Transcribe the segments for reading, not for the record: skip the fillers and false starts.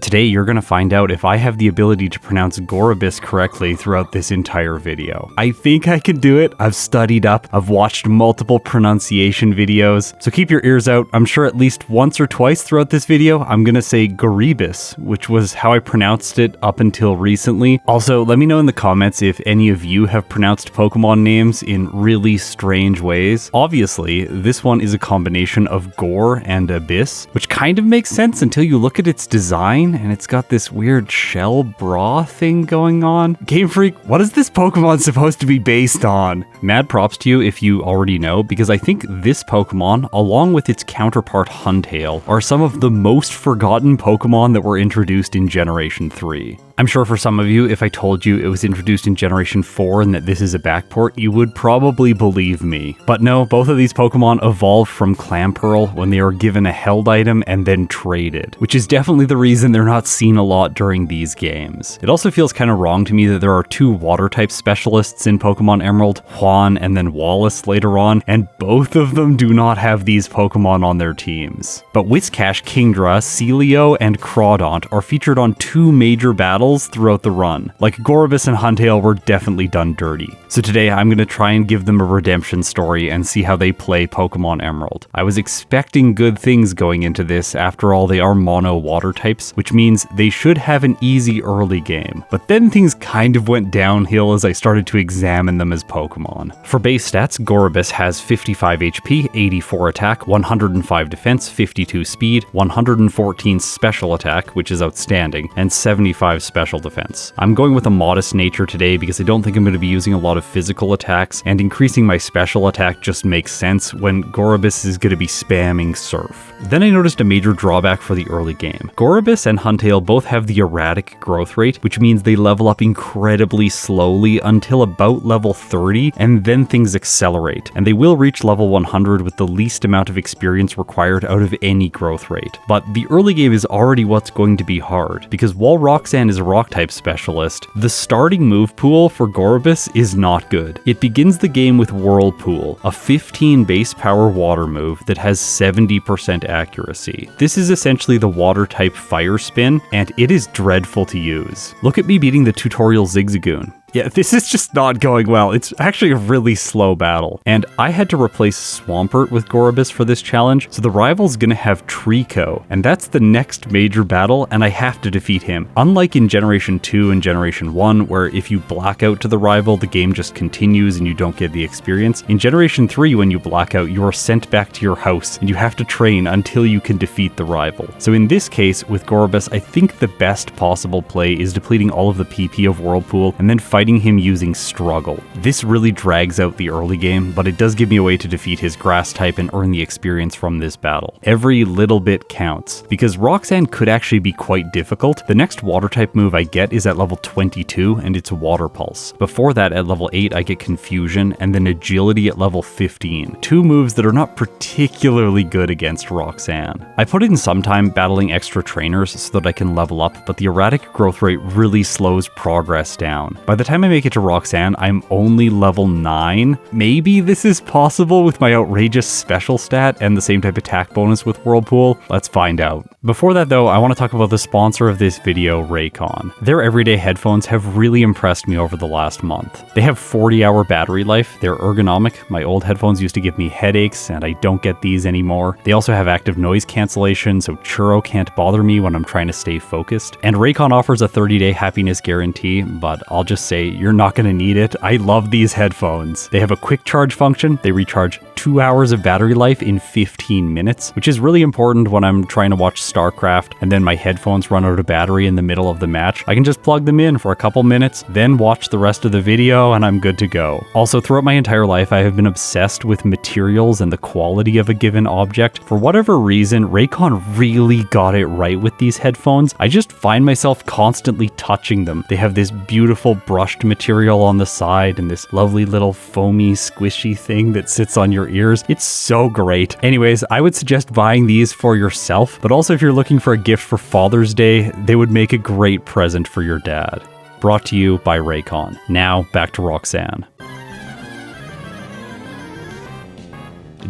Today you're going to find out if I have the ability to pronounce Gorebyss correctly throughout this entire video. I think I can do it. I've studied up, I've watched multiple pronunciation videos, so keep your ears out. I'm sure at least once or twice throughout this video I'm going to say Gorebyss, which was how I pronounced it up until recently. Also, let me know in the comments if any of you have pronounced Pokemon names in really strange ways. Obviously, this one is a combination of Gore and Abyss, which kind of makes sense until you look at its design, and it's got this weird shell bra thing going on. Game Freak, what is this Pokemon supposed to be based on? Mad props to you if you already know, because I think this Pokemon, along with its counterpart Huntail, are some of the most forgotten Pokemon that were introduced in Generation 3. I'm sure for some of you, if I told you it was introduced in Generation 4 and that this is a backport, you would probably believe me. But no, both of these Pokemon evolved from Clamperl when they were given a held item and then traded, which is definitely the reason they're not seen a lot during these games. It also feels kind of wrong to me that there are two water-type specialists in Pokemon Emerald, Juan and then Wallace later on, and both of them do not have these Pokemon on their teams. But Whiscash, Kingdra, Celio, and Crawdaunt are featured on two major battles throughout the run. Like Gorbis and Huntail were definitely done dirty. So today I'm going to try and give them a redemption story and see how they play Pokemon Emerald. I was expecting good things going into this, after all they are mono water types, which means they should have an easy early game. But then things kind of went downhill as I started to examine them as Pokemon. For base stats, Gorebyss has 55 HP, 84 attack, 105 defense, 52 speed, 114 special attack, which is outstanding, and 75 special defense. I'm going with a modest nature today because I don't think I'm going to be using a lot of physical attacks, and increasing my special attack just makes sense when Gorebyss is going to be spamming Surf. Then I noticed a major drawback for the early game. Gorebyss and Huntail both have the erratic growth rate, which means they level up incredibly slowly until about level 30, and then things accelerate, and they will reach level 100 with the least amount of experience required out of any growth rate. But the early game is already what's going to be hard, because while Roxan is a rock-type specialist, the starting move pool for Gorbis is not good. It begins the game with Whirlpool, a 15 base power water move that has 70% accuracy. This is essentially the water-type Fire Spin, and it is dreadful to use. Look at me beating the tutorial Zigzagoon. Yeah, this is just not going well. It's actually a really slow battle. And I had to replace Swampert with Gorebyss for this challenge, so the rival's gonna have Trico, and that's the next major battle, and I have to defeat him. Unlike in Generation 2 and Generation 1, where if you black out to the rival, the game just continues and you don't get the experience, in Generation 3, when you black out, you are sent back to your house, and you have to train until you can defeat the rival. So in this case, with Gorebyss, I think the best possible play is depleting all of the PP of Whirlpool, and then fighting him using Struggle. This really drags out the early game, but it does give me a way to defeat his grass type and earn the experience from this battle. Every little bit counts, because Roxan could actually be quite difficult. The next water type move I get is at level 22, and it's Water Pulse. Before that, at level 8, I get Confusion, and then Agility at level 15. Two moves that are not particularly good against Roxan. I put in some time battling extra trainers so that I can level up, but the erratic growth rate really slows progress down. By the time I make it to Roxan, I'm only level 9. Maybe this is possible with my outrageous special stat and the same type attack bonus with Whirlpool. Let's find out. Before that though, I want to talk about the sponsor of this video, Raycon. Their everyday headphones have really impressed me over the last month. They have 40-hour battery life, they're ergonomic. My old headphones used to give me headaches, and I don't get these anymore. They also have active noise cancellation, so churro can't bother me when I'm trying to stay focused. And Raycon offers a 30-day happiness guarantee, but I'll just say you're not going to need it. I love these headphones. They have a quick charge function. They recharge 2 hours of battery life in 15 minutes, which is really important when I'm trying to watch StarCraft and then my headphones run out of battery in the middle of the match. I can just plug them in for a couple minutes, then watch the rest of the video, and I'm good to go. Also, throughout my entire life, I have been obsessed with materials and the quality of a given object. For whatever reason, Raycon really got it right with these headphones. I just find myself constantly touching them. They have this beautiful brushed material on the side and this lovely little foamy squishy thing that sits on your ears. It's so great. Anyways, I would suggest buying these for yourself, but also if you're looking for a gift for Father's Day, they would make a great present for your dad. Brought to you by Raycon. Now back to Roxan.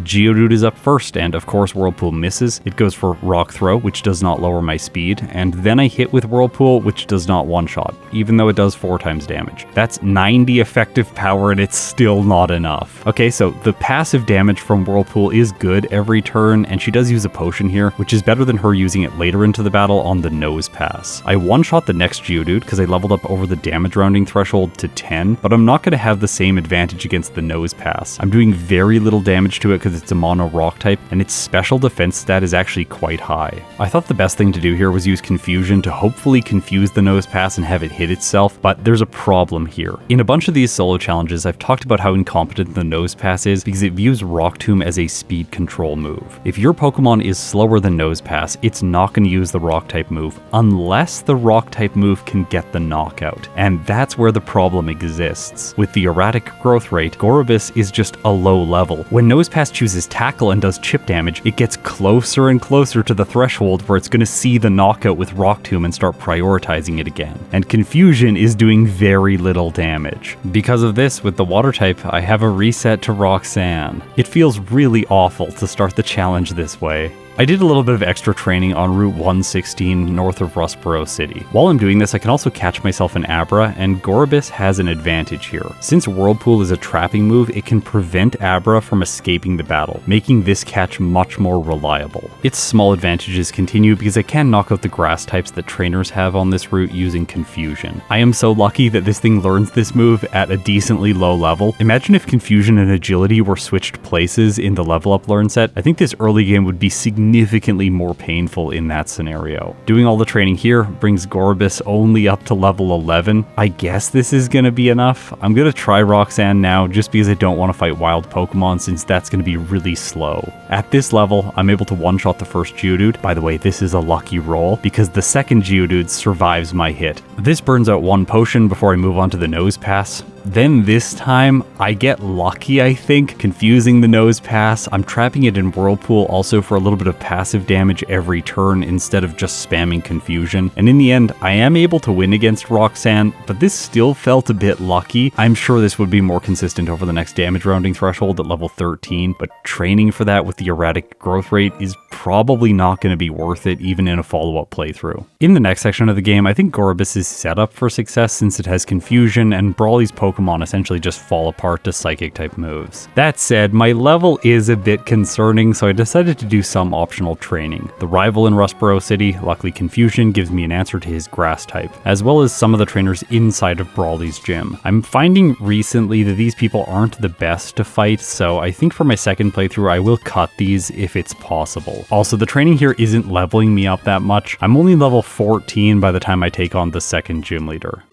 Geodude is up first, and of course Whirlpool misses. It goes for Rock Throw, which does not lower my speed, and then I hit with Whirlpool, which does not one-shot, even though it does 4 times damage. That's 90 effective power, and it's still not enough. Okay, so the passive damage from Whirlpool is good every turn, and she does use a potion here, which is better than her using it later into the battle on the Nose Pass. I one-shot the next Geodude because I leveled up over the damage rounding threshold to 10, but I'm not going to have the same advantage against the Nose Pass. I'm doing very little damage to it because it's a mono rock type, and its special defense stat is actually quite high. I thought the best thing to do here was use Confusion to hopefully confuse the Nose Pass and have it hit itself, but there's a problem here. In a bunch of these solo challenges, I've talked about how incompetent the Nose Pass is because it views Rock Tomb as a speed control move. If your Pokemon is slower than Nose Pass, it's not going to use the Rock type move unless the Rock type move can get the knockout, and that's where the problem exists. With the erratic growth rate, Gorebyss is just a low level. When Nose Pass chooses Tackle and does chip damage, it gets closer and closer to the threshold where it's going to see the knockout with Rock Tomb and start prioritizing it again. And Confusion is doing very little damage. Because of this, with the Water type, I have a reset to Roxan. It feels really awful to start the challenge this way. I did a little bit of extra training on Route 116 north of Rustboro City. While I'm doing this, I can also catch myself an Abra, and Gorbis has an advantage here. Since Whirlpool is a trapping move, it can prevent Abra from escaping the battle, making this catch much more reliable. Its small advantages continue because I can knock out the grass types that trainers have on this route using Confusion. I am so lucky that this thing learns this move at a decently low level. Imagine if Confusion and Agility were switched places in the level up learn set. I think this early game would be significantly more painful in that scenario. Doing all the training here brings Gorbis only up to level 11. I guess this is going to be enough. I'm going to try Roxanne now just because I don't want to fight wild Pokemon since that's going to be really slow. At this level, I'm able to one-shot the first Geodude. By the way, this is a lucky roll because the second Geodude survives my hit. This burns out 1 potion before I move on to the Nose Pass. Then this time, I get lucky, I think, confusing the Nose Pass. I'm trapping it in Whirlpool also for a little bit of passive damage every turn instead of just spamming Confusion. And in the end, I am able to win against Roxanne, but this still felt a bit lucky. I'm sure this would be more consistent over the next damage rounding threshold at level 13, but training for that with the erratic growth rate is probably not going to be worth it even in a follow-up playthrough. In the next section of the game, I think Gorebyss is set up for success since it has Confusion and Brawly's Pokemon essentially just fall apart to Psychic type moves. That said, my level is a bit concerning, so I decided to do some optional training. The rival in Rustboro City, luckily Confusion, gives me an answer to his Grass type, as well as some of the trainers inside of Brawly's gym. I'm finding recently that these people aren't the best to fight, so I think for my second playthrough I will cut these if it's possible. Also, the training here isn't leveling me up that much. I'm only level 14 by the time I take on the second gym leader.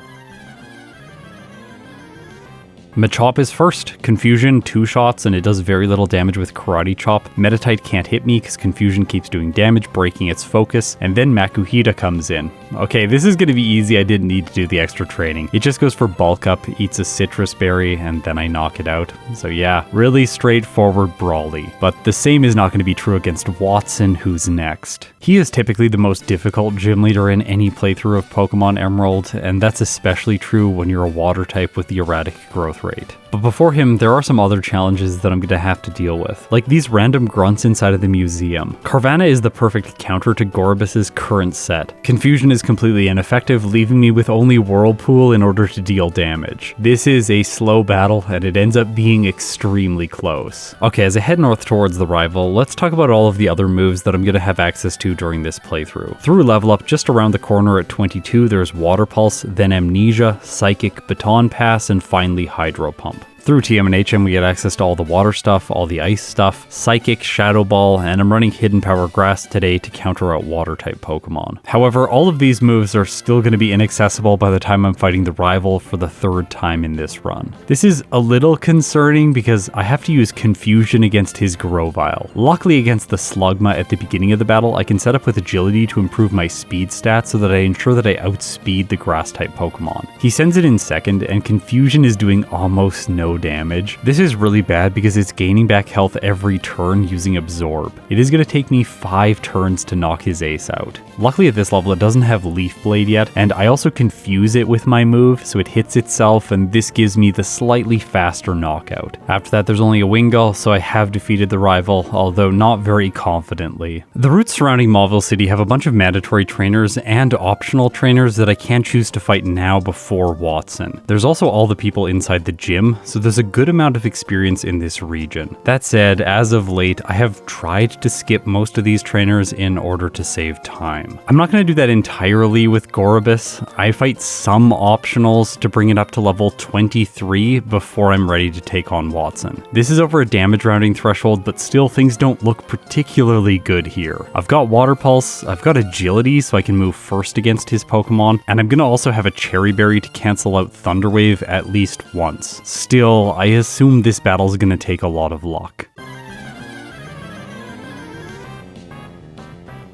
Machop is first. Confusion, 2 shots, and it does very little damage with Karate Chop. Metatite can't hit me because Confusion keeps doing damage, breaking its focus, and then Makuhita comes in. Okay, this is going to be easy. I didn't need to do the extra training. It just goes for bulk up, eats a citrus berry, and then I knock it out. So yeah, really straightforward Brawly. But the same is not going to be true against Wattson, who's next. He is typically the most difficult gym leader in any playthrough of Pokemon Emerald, and that's especially true when you're a water type with the erratic growth rate. But before him, there are some other challenges that I'm going to have to deal with, like these random grunts inside of the museum. Carvanha is the perfect counter to Gorbiss's current set. Confusion is completely ineffective, leaving me with only Whirlpool in order to deal damage. This is a slow battle, and it ends up being extremely close. Okay, as I head north towards the rival, let's talk about all of the other moves that I'm going to have access to during this playthrough. Through level up, just around the corner at 22, there's Water Pulse, then Amnesia, Psychic, Baton Pass, and finally Hydro Pump. Through TM and HM, we get access to all the water stuff, all the ice stuff, Psychic, Shadow Ball, and I'm running Hidden Power Grass today to counter out water-type Pokemon. However, all of these moves are still going to be inaccessible by the time I'm fighting the rival for the 3rd time in this run. This is a little concerning because I have to use Confusion against his Grovyle. Luckily against the Slugma at the beginning of the battle, I can set up with Agility to improve my speed stats so that I ensure that I outspeed the Grass-type Pokemon. He sends it in second, and Confusion is doing almost no low damage. This is really bad because it's gaining back health every turn using Absorb. It is going to take me 5 turns to knock his ace out. Luckily at this level it doesn't have Leaf Blade yet, and I also confuse it with my move, so it hits itself, and this gives me the slightly faster knockout. After that there's only a Wingull, so I have defeated the rival, although not very confidently. The routes surrounding Mauville City have a bunch of mandatory trainers and optional trainers that I can choose to fight now before Wattson. There's also all the people inside the gym, so there's a good amount of experience in this region. That said, as of late, I have tried to skip most of these trainers in order to save time. I'm not going to do that entirely with Gorebyss. I fight some optionals to bring it up to level 23 before I'm ready to take on Wattson. This is over a damage rounding threshold, but still things don't look particularly good here. I've got Water Pulse, I've got Agility so I can move first against his Pokemon, and I'm going to also have a Cherry Berry to cancel out Thunder Wave at least once. Still, I assume this battle is going to take a lot of luck.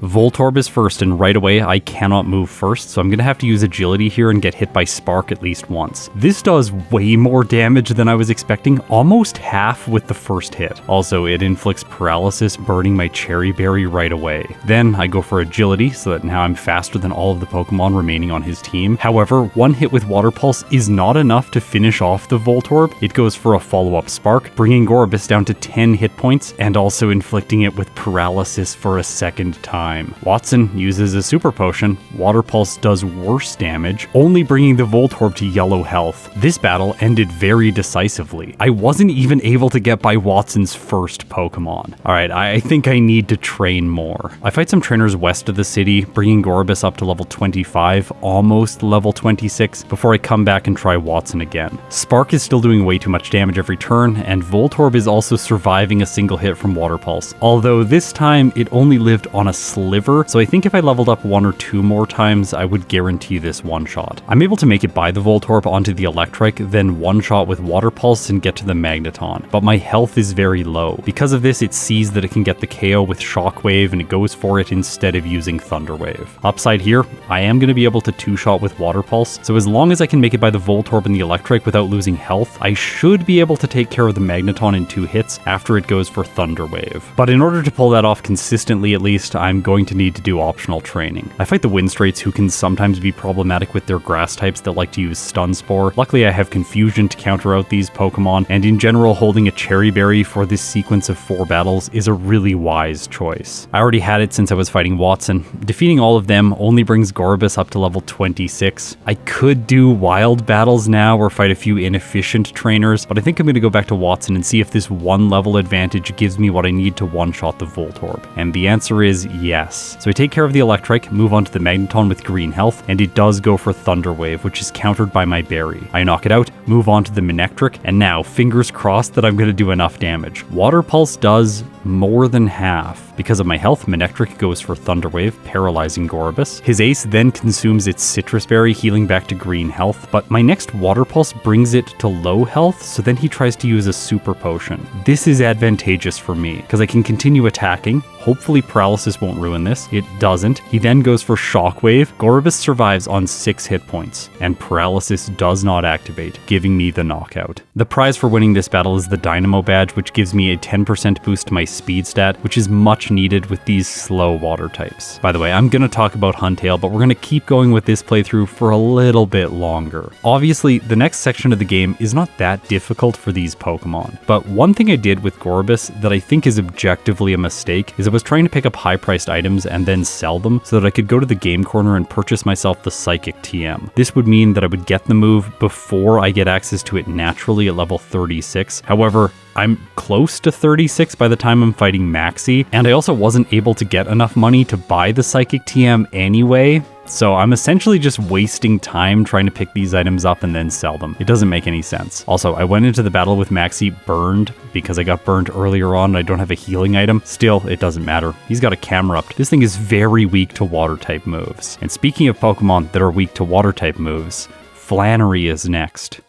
Voltorb is first, and right away I cannot move first, so I'm going to have to use Agility here and get hit by Spark at least once. This does way more damage than I was expecting, almost half with the first hit. Also, it inflicts Paralysis, burning my Cherry Berry right away. Then I go for Agility, so that now I'm faster than all of the Pokemon remaining on his team. However, one hit with Water Pulse is not enough to finish off the Voltorb. It goes for a follow-up Spark, bringing Gorebyss down to 10 hit points, and also inflicting it with Paralysis for a second time. Wattson uses a Super Potion. Water Pulse does worse damage, only bringing the Voltorb to yellow health. This battle ended very decisively. I wasn't even able to get by Wattson's first Pokemon. Alright, I think I need to train more. I fight some trainers west of the city, bringing Gorebyss up to level 25, almost level 26, before I come back and try Wattson again. Spark is still doing way too much damage every turn, and Voltorb is also surviving a single hit from Water Pulse, although this time it only lived on a sliver, so I think if I leveled up 1 or 2 more times, I would guarantee this one-shot. I'm able to make it by the Voltorb onto the Electric, then one-shot with Water Pulse and get to the Magneton, but my health is very low. Because of this, it sees that it can get the KO with Shockwave, and it goes for it instead of using Thunder Wave. Upside here, I am going to be able to two-shot with Water Pulse, so as long as I can make it by the Voltorb and the Electric without losing health, I should be able to take care of the Magneton in 2 hits after it goes for Thunder Wave. But in order to pull that off consistently at least, I'm going to need to do optional training. I fight the Windstraits, who can sometimes be problematic with their grass types that like to use Stun Spore. Luckily I have Confusion to counter out these Pokemon, and in general holding a Cherry Berry for this sequence of 4 battles is a really wise choice. I already had it since I was fighting Wattson. Defeating all of them only brings Gorebyss up to level 26. I could do wild battles now or fight a few inefficient trainers, but I think I'm going to go back to Wattson and see if this 1 level advantage gives me what I need to one-shot the Voltorb. And the answer is yes. So I take care of the Electric, move on to the Magneton with green health, and it does go for Thunder Wave, which is countered by my Berry. I knock it out, move on to the Manectric, and now, fingers crossed that I'm going to do enough damage. Water Pulse does more than half. Because of my health, Manectric goes for Thunder Wave, paralyzing Gorebyss. His Ace then consumes its Citrus Berry, healing back to green health, but my next Water Pulse brings it to low health, so then he tries to use a Super Potion. This is advantageous for me, because I can continue attacking. Hopefully Paralysis won't ruin this. It doesn't. He then goes for Shockwave. Gorebyss survives on 6 hit points, and Paralysis does not activate, giving me the knockout. The prize for winning this battle is the Dynamo badge, which gives me a 10% boost to my speed stat, which is much needed with these slow water types. By the way, I'm going to talk about Huntail, but we're going to keep going with this playthrough for a little bit longer. Obviously, the next section of the game is not that difficult for these Pokemon, but one thing I did with Gorebyss that I think is objectively a mistake is I was trying to pick up high-priced items and then sell them so that I could go to the game corner and purchase myself the Psychic TM. This would mean that I would get the move before I get access to it naturally at level 36. However, I'm close to 36 by the time I'm fighting Maxi, and I also wasn't able to get enough money to buy the Psychic TM anyway, so I'm essentially just wasting time trying to pick these items up and then sell them. It doesn't make any sense. Also, I went into the battle with Maxi burned because I got burned earlier on and I don't have a healing item. Still, it doesn't matter. He's got a Camerupt. This thing is very weak to water type moves. And speaking of Pokemon that are weak to water type moves, Flannery is next.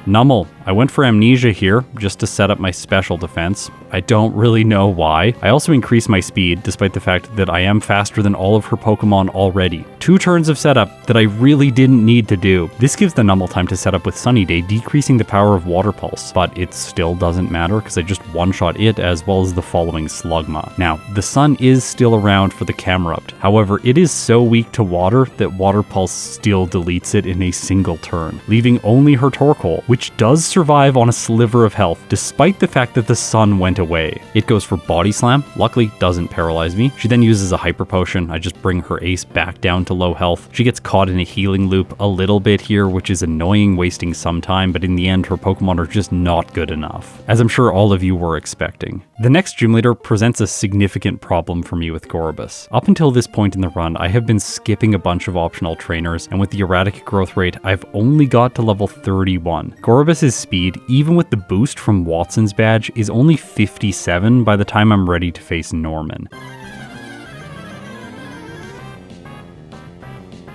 Nummel, I went for Amnesia here, just to set up my special defense. I don't really know why. I also increased my speed, despite the fact that I am faster than all of her Pokemon already. 2 turns of setup that I really didn't need to do. This gives the Numble time to set up with Sunny Day, decreasing the power of Water Pulse, but it still doesn't matter because I just one-shot it as well as the following Slugma. Now, the sun is still around for the Camerupt. However, it is so weak to water that Water Pulse still deletes it in a single turn, leaving only her Torkoal, which does survive on a sliver of health, despite the fact that the sun went away. It goes for Body Slam, luckily doesn't paralyze me. She then uses a Hyper Potion. I just bring her ace back down to low health. She gets caught in a healing loop a little bit here, which is annoying, wasting some time, but in the end, her Pokemon are just not good enough, as I'm sure all of you were expecting. The next gym leader presents a significant problem for me with Gorbis. Up until this point in the run, I have been skipping a bunch of optional trainers, and with the erratic growth rate, I've only got to level 31. Gorbis' speed, even with the boost from Wattson's badge, is only 57 by the time I'm ready to face Norman.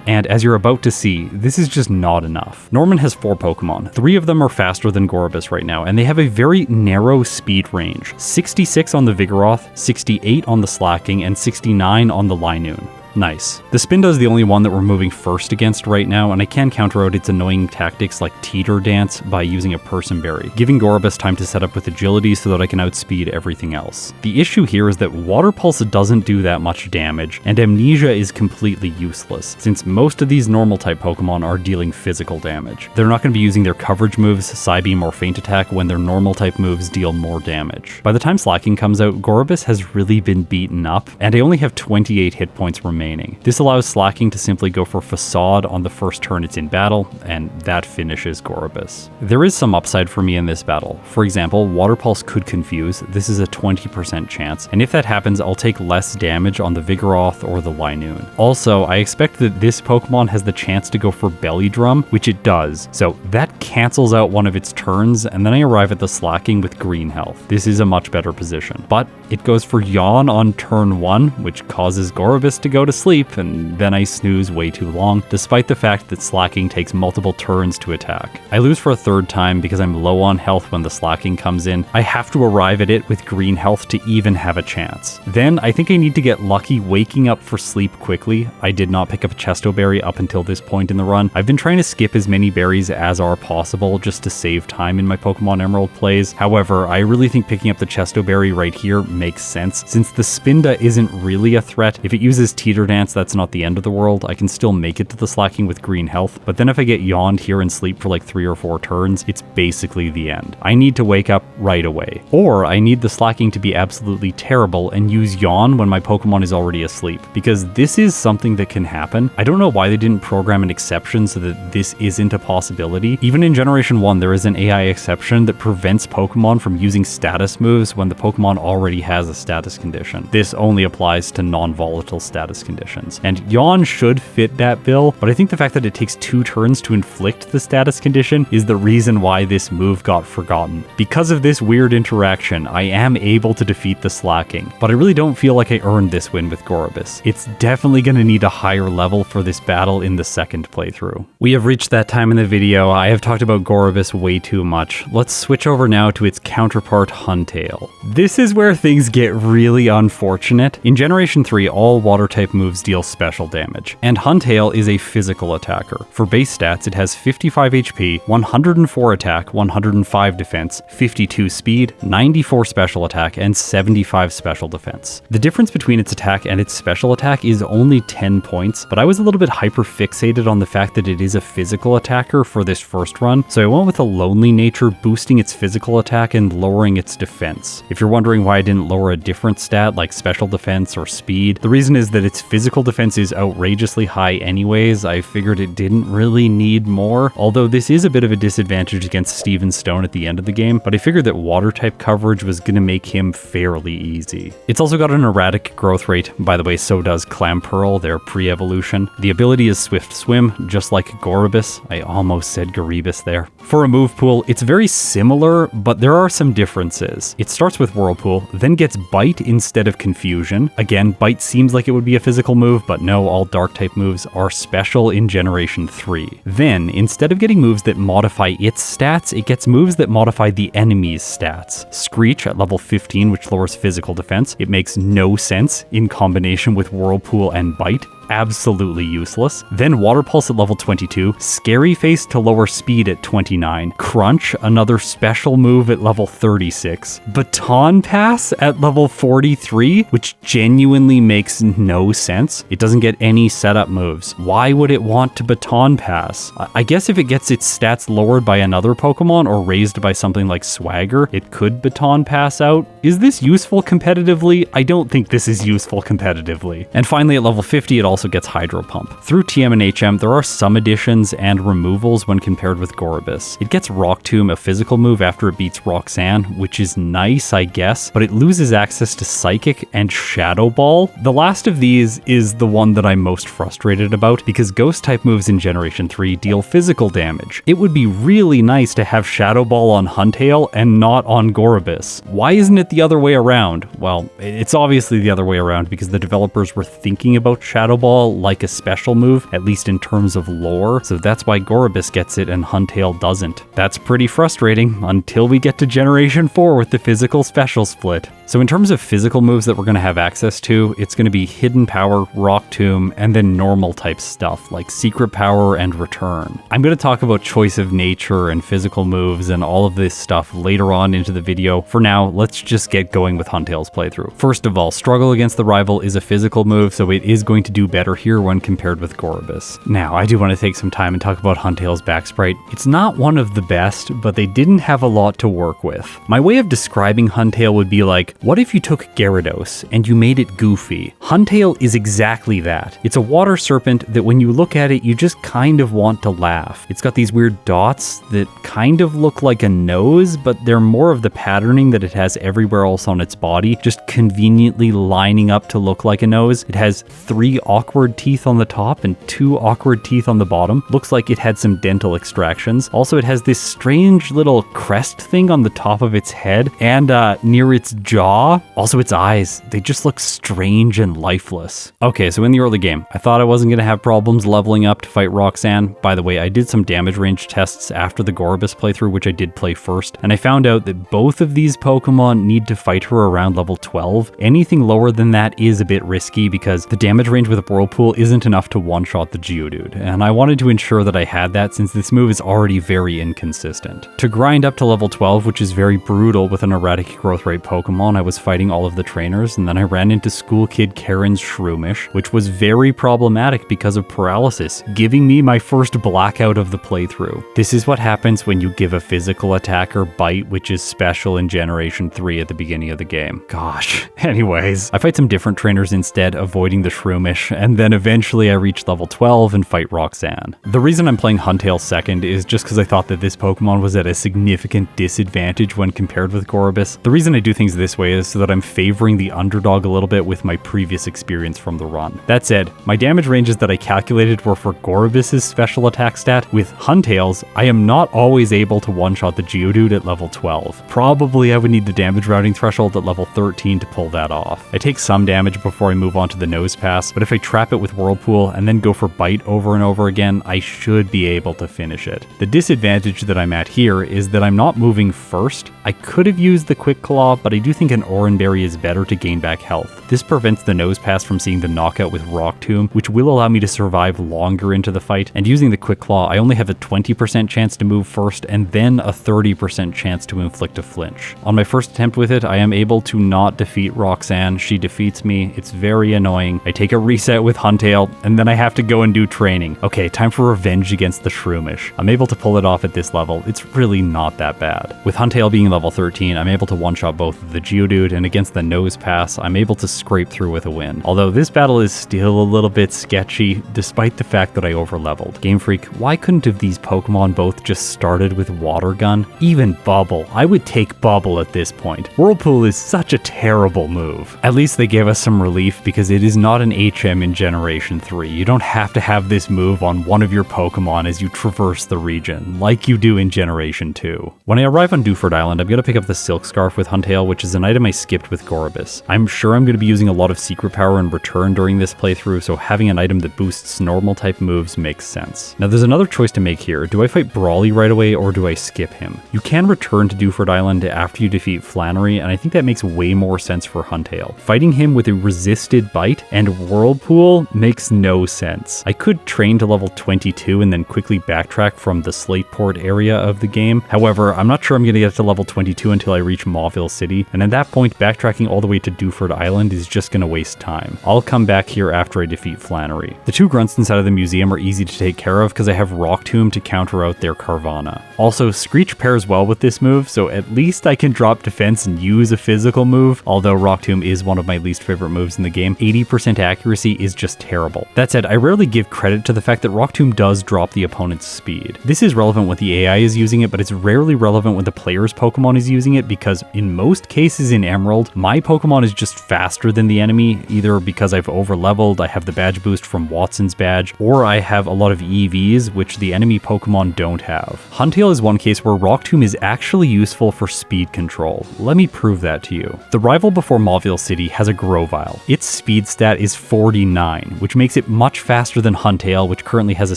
And as you're about to see, this is just not enough. Norman has 4 Pokemon. 3 of them are faster than Gorbis right now, and they have a very narrow speed range. 66 on the Vigoroth, 68 on the Slacking, and 69 on the Linoon. Nice. The Spinda is the only one that we're moving first against right now, and I can counter out its annoying tactics like Teeter Dance by using a Person Berry, giving Gorbis time to set up with agility so that I can outspeed everything else. The issue here is that Water Pulse doesn't do that much damage, and Amnesia is completely useless, since most of these normal type Pokemon are dealing physical damage. They're not going to be using their coverage moves, Psybeam or Feint Attack, when their normal type moves deal more damage. By the time Slacking comes out, Gorbis has really been beaten up, and I only have 28 hit points remaining. This allows Slacking to simply go for Facade on the first turn it's in battle, and that finishes Gorbis. There is some upside for me in this battle. For example, Water Pulse could confuse. This is a 20% chance, and if that happens, I'll take less damage on the Vigoroth or the Linoon. Also, I expect that this Pokemon has the chance to go for Belly Drum, which it does, so that cancels out one of its turns, and then I arrive at the Slacking with green health. This is a much better position, but it goes for Yawn on turn 1, which causes Gorbis to go to sleep, and then I snooze way too long, despite the fact that Slacking takes multiple turns to attack. I lose for a 3rd time because I'm low on health when the Slacking comes in. I have to arrive at it with green health to even have a chance. Then I think I need to get lucky waking up for sleep quickly. I did not pick up a Chesto Berry up until this point in the run. I've been trying to skip as many berries as are possible just to save time in my Pokemon Emerald plays. However, I really think picking up the Chesto Berry right here makes sense, since the Spinda isn't really a threat. If it uses Teeter Dance, that's not the end of the world. I can still make it to the Slacking with green health, but then if I get yawned here and sleep for like 3 or 4 turns, it's basically the end. I need to wake up right away. Or I need the Slacking to be absolutely terrible and use yawn when my Pokemon is already asleep, because this is something that can happen. I don't know why they didn't program an exception so that this isn't a possibility. Even in Generation 1, there is an AI exception that prevents Pokemon from using status moves when the Pokemon already has a status condition. This only applies to non-volatile status conditions. And Yawn should fit that bill, but I think the fact that it takes 2 turns to inflict the status condition is the reason why this move got forgotten. Because of this weird interaction, I am able to defeat the Slacking, but I really don't feel like I earned this win with Gorbis. It's definitely going to need a higher level for this battle in the 2nd playthrough. We have reached that time in the video. I have talked about Gorbis way too much. Let's switch over now to its counterpart, Huntail. This is where things get really unfortunate. In Generation 3, all water type moves deal special damage, and Huntail is a physical attacker. For base stats, it has 55 HP, 104 attack, 105 defense, 52 speed, 94 special attack, and 75 special defense. The difference between its attack and its special attack is only 10 points, but I was a little bit hyper fixated on the fact that it is a physical attacker for this first run, so I went with a lonely nature, boosting its physical attack and lowering its defense. If you're wondering why I didn't lower a different stat like special defense or speed, the reason is that its physical defense is outrageously high anyways. I figured it didn't really need more, although this is a bit of a disadvantage against Steven Stone at the end of the game, but I figured that water type coverage was going to make him fairly easy. It's also got an erratic growth rate. By the way, so does Clamperl, their pre-evolution. The ability is Swift Swim, just like Gorebyss. I almost said Gorebyss there. For a move pool, it's very similar, but there are some differences. It starts with Whirlpool, then gets Bite instead of Confusion. Again, Bite seems like it would be a physical physical move, but no, all dark type moves are special in Generation 3. Then, instead of getting moves that modify its stats, it gets moves that modify the enemy's stats. Screech at level 15, which lowers physical defense. It makes no sense in combination with Whirlpool and Bite. Absolutely useless. Then Water Pulse at level 22, Scary Face to lower speed at 29, Crunch, another special move at level 36, Baton Pass at level 43, which genuinely makes no sense. It doesn't get any setup moves. Why would it want to Baton Pass? I guess if it gets its stats lowered by another Pokemon or raised by something like Swagger, it could Baton Pass out. Is this useful competitively? I don't think this is useful competitively. And finally at level 50, it also gets Hydro Pump. Through TM and HM, there are some additions and removals when compared with Gorebyss. It gets Rock Tomb, a physical move after it beats Roxan, which is nice, I guess, but it loses access to Psychic and Shadow Ball. The last of these is the one that I'm most frustrated about because Ghost type moves in Generation 3 deal physical damage. It would be really nice to have Shadow Ball on Huntail and not on Gorebyss. Why isn't it the other way around? Well, it's obviously the other way around because the developers were thinking about Shadow Ball like a special move, at least in terms of lore, so that's why Gorebyss gets it and Huntail doesn't. That's pretty frustrating until we get to Generation 4 with the physical special split. So in terms of physical moves that we're going to have access to, it's going to be Hidden Power, Rock Tomb, and then normal type stuff like Secret Power and Return. I'm going to talk about Choice of Nature and physical moves and all of this stuff later on into the video. For now, let's just get going with Huntail's playthrough. First of all, Struggle Against the Rival is a physical move, so it is going to do better here when compared with Gorebyss. Now, I do want to take some time and talk about Huntail's back sprite. It's not one of the best, but they didn't have a lot to work with. My way of describing Huntail would be like, what if you took Gyarados and you made it goofy? Huntail is exactly that. It's a water serpent that when you look at it, you just kind of want to laugh. It's got these weird dots that kind of look like a nose, but they're more of the patterning that it has everywhere else on its body, just conveniently lining up to look like a nose. It has 3 awkward teeth on the top and 2 awkward teeth on the bottom. Looks like it had some dental extractions. Also, it has this strange little crest thing on the top of its head and near its jaw. Also, its eyes, they just look strange and lifeless. Okay, so in the early game, I thought I wasn't going to have problems leveling up to fight Roxan. By the way, I did some damage range tests after the Gorbis playthrough, which I did play first, and I found out that both of these Pokemon need to fight her around level 12. Anything lower than that is a bit risky because the damage range with a Whirlpool isn't enough to one-shot the Geodude, and I wanted to ensure that I had that since this move is already very inconsistent. To grind up to level 12, which is very brutal with an erratic growth rate Pokemon, I was fighting all of the trainers, and then I ran into School Kid Karen's Shroomish, which was very problematic because of paralysis, giving me my first blackout of the playthrough. This is what happens when you give a physical attacker Bite, which is special in Generation 3 at the beginning of the game. Gosh. Anyways, I fight some different trainers instead, avoiding the Shroomish, and then eventually I reach level 12 and fight Roxan. The reason I'm playing Huntail second is just because I thought that this Pokemon was at a significant disadvantage when compared with Gorebyss. The reason I do things this way is so that I'm favoring the underdog a little bit with my previous experience from the run. That said, my damage ranges that I calculated were for Gorebyss's special attack stat. With Huntail's, I am not always able to one-shot the Geodude at level 12. Probably I would need the damage routing threshold at level 13 to pull that off. I take some damage before I move on to the Nose Pass, but if I trap it with Whirlpool and then go for Bite over and over again, I should be able to finish it. The disadvantage that I'm at here is that I'm not moving first. I could have used the Quick Claw, but I do think an Oranberry is better to gain back health. This prevents the Nose Pass from seeing the knockout with Rock Tomb, which will allow me to survive longer into the fight, and using the Quick Claw, I only have a 20% chance to move first and then a 30% chance to inflict a flinch. On my first attempt with it, I am able to not defeat Roxan. She defeats me. It's very annoying. I take a reset with Huntail, and then I have to go and do training. Okay, time for revenge against the Shroomish. I'm able to pull it off at this level. It's really not that bad. With Huntail being level 13, I'm able to one-shot both the Geodude, and against the Nose Pass, I'm able to scrape through with a win. Although this battle is still a little bit sketchy, despite the fact that I overleveled. Game Freak, why couldn't have these Pokemon both just started with Water Gun? Even Bubble. I would take Bubble at this point. Whirlpool is such a terrible move. At least they gave us some relief because it is not an HM in in Generation 3. You don't have to have this move on one of your Pokemon as you traverse the region, like you do in Generation 2. When I arrive on Dewford Island, I'm going to pick up the Silk Scarf with Huntail, which is an item I skipped with Gorebyss. I'm sure I'm going to be using a lot of secret power in return during this playthrough, so having an item that boosts normal type moves makes sense. Now there's another choice to make here. Do I fight Brawly right away or do I skip him? You can return to Dewford Island after you defeat Flannery, and I think that makes way more sense for Huntail. Fighting him with a resisted bite and Whirlpool makes no sense. I could train to level 22 and then quickly backtrack from the Slateport area of the game. However, I'm not sure I'm going to get to level 22 until I reach Mauville City, and at that point backtracking all the way to Dewford Island is just going to waste time. I'll come back here after I defeat Flannery. The two grunts inside of the museum are easy to take care of because I have Rock Tomb to counter out their Carvana. Also, Screech pairs well with this move, so at least I can drop defense and use a physical move, although Rock Tomb is one of my least favorite moves in the game. 80% accuracy is just terrible. That said, I rarely give credit to the fact that Rock Tomb does drop the opponent's speed. This is relevant when the AI is using it, but it's rarely relevant when the player's Pokemon is using it, because in most cases in Emerald, my Pokemon is just faster than the enemy, either because I've overleveled, I have the badge boost from Wattson's badge, or I have a lot of EVs, which the enemy Pokemon don't have. Huntail is one case where Rock Tomb is actually useful for speed control. Let me prove that to you. The rival before Mauville City has a Grovyle. Its speed stat is 49, which makes it much faster than Huntail, which currently has a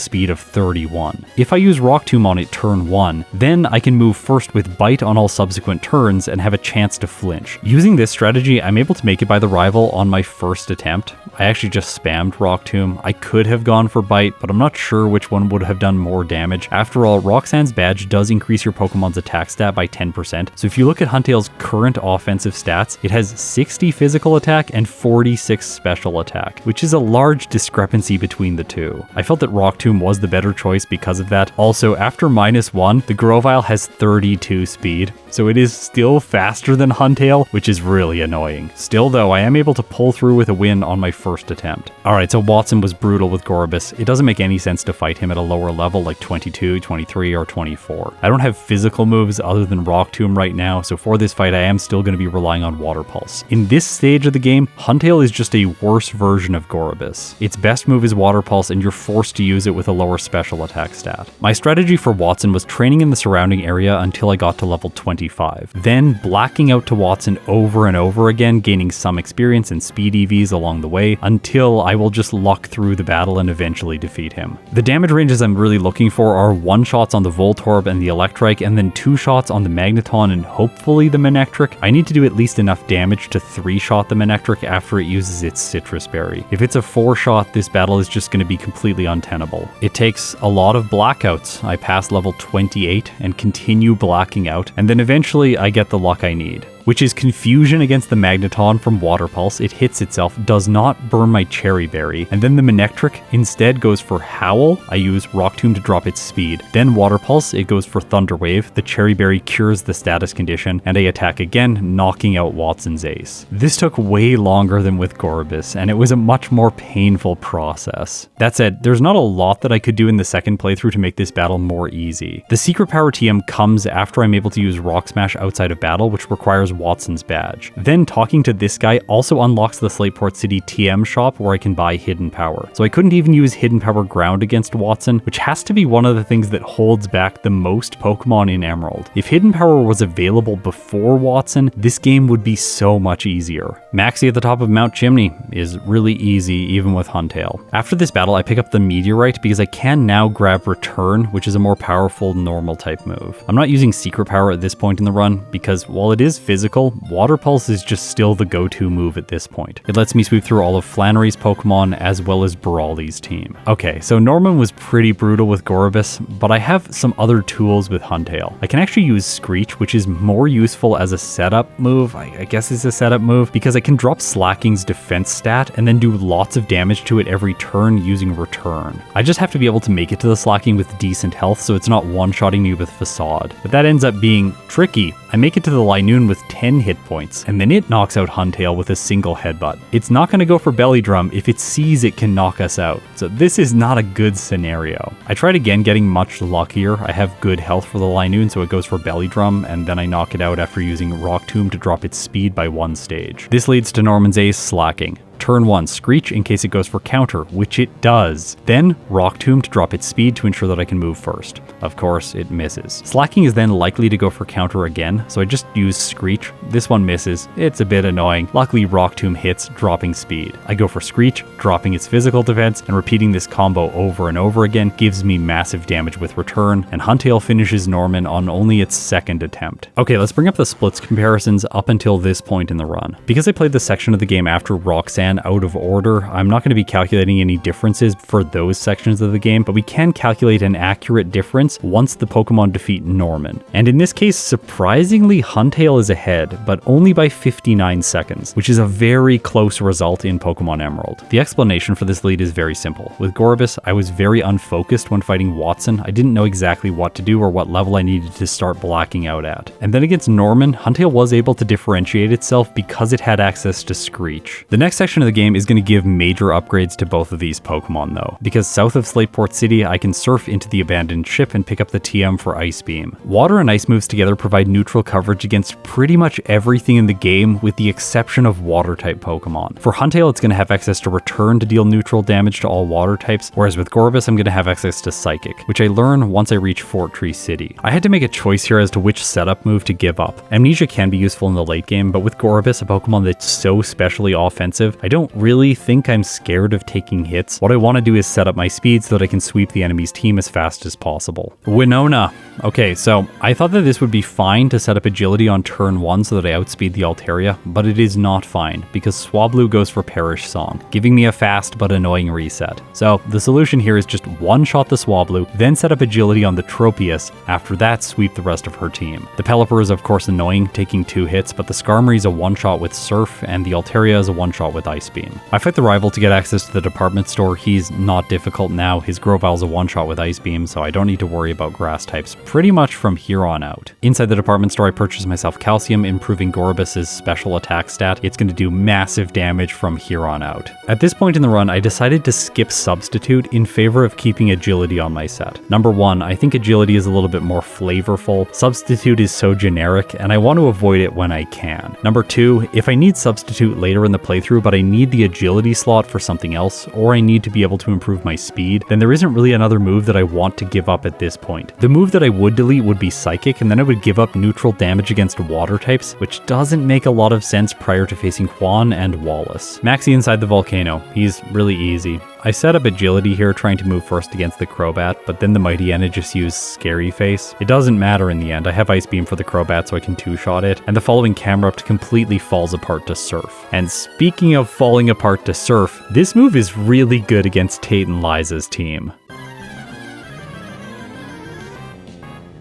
speed of 31. If I use Rock Tomb on it turn 1, then I can move first with Bite on all subsequent turns and have a chance to flinch. Using this strategy, I'm able to make it by the rival on my first attempt. I actually just spammed Rock Tomb. I could have gone for Bite, but I'm not sure which one would have done more damage. After all, Roxan's badge does increase your Pokemon's attack stat by 10%, so if you look at Huntail's current offensive stats, it has 60 physical attack and 46 special attack, which is a large discrepancy between the two. I felt that Rock Tomb was the better choice because of that. Also, after -1, the Grovyle has 32 speed, so it is still faster than Huntail, which is really annoying. Still though, I am able to pull through with a win on my first attempt. Alright, so Wattson was brutal with Gorbis. It doesn't make any sense to fight him at a lower level like 22, 23, or 24. I don't have physical moves other than Rock Tomb right now, so for this fight I am still going to be relying on Water Pulse. In this stage of the game, Huntail is just a worse version of Gorbis. Its best move is Water Pulse, and you're forced to use it with a lower special attack stat. My strategy for Wattson was training in the surrounding area until I got to level 25, then blacking out to Wattson over and over again, gaining some experience and speed EVs along the way, until I will just luck through the battle and eventually defeat him. The damage ranges I'm really looking for are 1-shots on the Voltorb and the Electrike, and then 2-shots on the Magneton and hopefully the Manectric. I need to do at least enough damage to 3-shot the Manectric after it uses its Citrus Berry. If it's a 4-shot, this battle is just going to be completely untenable. It takes a lot of blackouts. I pass level 28 and continue blacking out, and then eventually I get the luck I need, which is Confusion against the Magneton from Water Pulse. It hits itself, does not burn my Cherry Berry, and then the Manectric instead goes for Howl. I use Rock Tomb to drop its speed. Then Water Pulse, it goes for Thunder Wave. The Cherry Berry cures the status condition, and I attack again, knocking out Wattson's ace. This took way longer than with Gorbis, and it was a much more painful process. That said, there's not a lot that I could do in the second playthrough to make this battle more easy. The Secret Power TM comes after I'm able to use Rock Smash outside of battle, which requires Wattson's badge. Then talking to this guy also unlocks the Slateport City TM shop where I can buy Hidden Power. So I couldn't even use Hidden Power Ground against Wattson, which has to be one of the things that holds back the most Pokemon in Emerald. If Hidden Power was available before Wattson, this game would be so much easier. Maxi at the top of Mount Chimney is really easy even with Huntail. After this battle, I pick up the Meteorite because I can now grab Return, which is a more powerful normal type move. I'm not using Secret Power at this point in the run because while it is physical, Water Pulse is just still the go-to move at this point. It lets me sweep through all of Flannery's Pokemon as well as Brawly's team. Okay, so Norman was pretty brutal with Gorebyss, but I have some other tools with Huntail. I can actually use Screech, which is more useful as a setup move. I guess it's a setup move because I can drop Slacking's defense stat and then do lots of damage to it every turn using Return. I just have to be able to make it to the Slacking with decent health so it's not one-shotting me with Facade. But that ends up being tricky. I make it to the Linoon with 10 hit points, and then it knocks out Huntail with a single headbutt. It's not going to go for Belly Drum if it sees it can knock us out, so this is not a good scenario. I tried again getting much luckier. I have good health for the Linoon, so it goes for Belly Drum, and then I knock it out after using Rock Tomb to drop its speed by 1 stage. This leads to Norman's ace, Slacking. Turn 1, Screech in case it goes for counter, which it does. Then Rock Tomb to drop its speed to ensure that I can move first. Of course, it misses. Slacking is then likely to go for counter again, so I just use Screech. This one misses. It's a bit annoying. Luckily, Rock Tomb hits, dropping speed. I go for Screech, dropping its physical defense, and repeating this combo over and over again gives me massive damage with return, and Huntail finishes Norman on only its second attempt. Okay, let's bring up the splits comparisons up until this point in the run. Because I played the section of the game after Roxan out of order, I'm not going to be calculating any differences for those sections of the game, but we can calculate an accurate difference once the Pokemon defeat Norman. And in this case, surprisingly, Huntail is ahead, but only by 59 seconds, which is a very close result in Pokemon Emerald. The explanation for this lead is very simple. With Gorbis, I was very unfocused when fighting Wattson. I didn't know exactly what to do or what level I needed to start blacking out at. And then against Norman, Huntail was able to differentiate itself because it had access to Screech. The next section of the game is going to give major upgrades to both of these Pokemon though, because south of Slateport City, I can surf into the abandoned ship and pick up the TM for Ice Beam. Water and Ice moves together provide neutral coverage against pretty much everything in the game with the exception of Water-type Pokemon. For Huntail, it's going to have access to Return to deal neutral damage to all Water types, whereas with Gorbis, I'm going to have access to Psychic, which I learn once I reach Fort Tree City. I had to make a choice here as to which setup move to give up. Amnesia can be useful in the late game, but with Gorbis, a Pokemon that's so specially offensive, I don't really think I'm scared of taking hits. What I want to do is set up my speed so that I can sweep the enemy's team as fast as possible. Winona. Okay, so I thought that this would be fine to set up agility on turn 1 so that I outspeed the Altaria, but it is not fine because Swablu goes for Perish Song, giving me a fast but annoying reset. So the solution here is just one-shot the Swablu, then set up agility on the Tropius, after that sweep the rest of her team. The Pelipper is of course annoying, taking 2 hits, but the Skarmory is a one-shot with Surf, and the Altaria is a one-shot with Ice Beam. I fight the rival to get access to the department store. He's not difficult now, his Grovyle is a one-shot with Ice Beam, so I don't need to worry about grass types pretty much from here on out. Inside the department store, I purchase myself Calcium, improving Gorbis' special attack stat. It's going to do massive damage from here on out. At this point in the run, I decided to skip Substitute in favor of keeping Agility on my set. Number 1, I think Agility is a little bit more flavorful. Substitute is so generic, and I want to avoid it when I can. Number 2, if I need Substitute later in the playthrough, but I need the Agility slot for something else, or I need to be able to improve my speed, then there isn't really another move that I want to give up at this point. The move that I would delete would be Psychic, and then I would give up neutral damage against Water types, which doesn't make a lot of sense prior to facing Juan and Wallace. Maxie inside the volcano. He's really easy. I set up Agility here trying to move first against the Crobat, but then the Mightyena just used Scary Face. It doesn't matter in the end. I have Ice Beam for the Crobat so I can two-shot it, and the following Camerupt completely falls apart to Surf. And speaking of falling apart to Surf, this move is really good against Tate and Liza's team.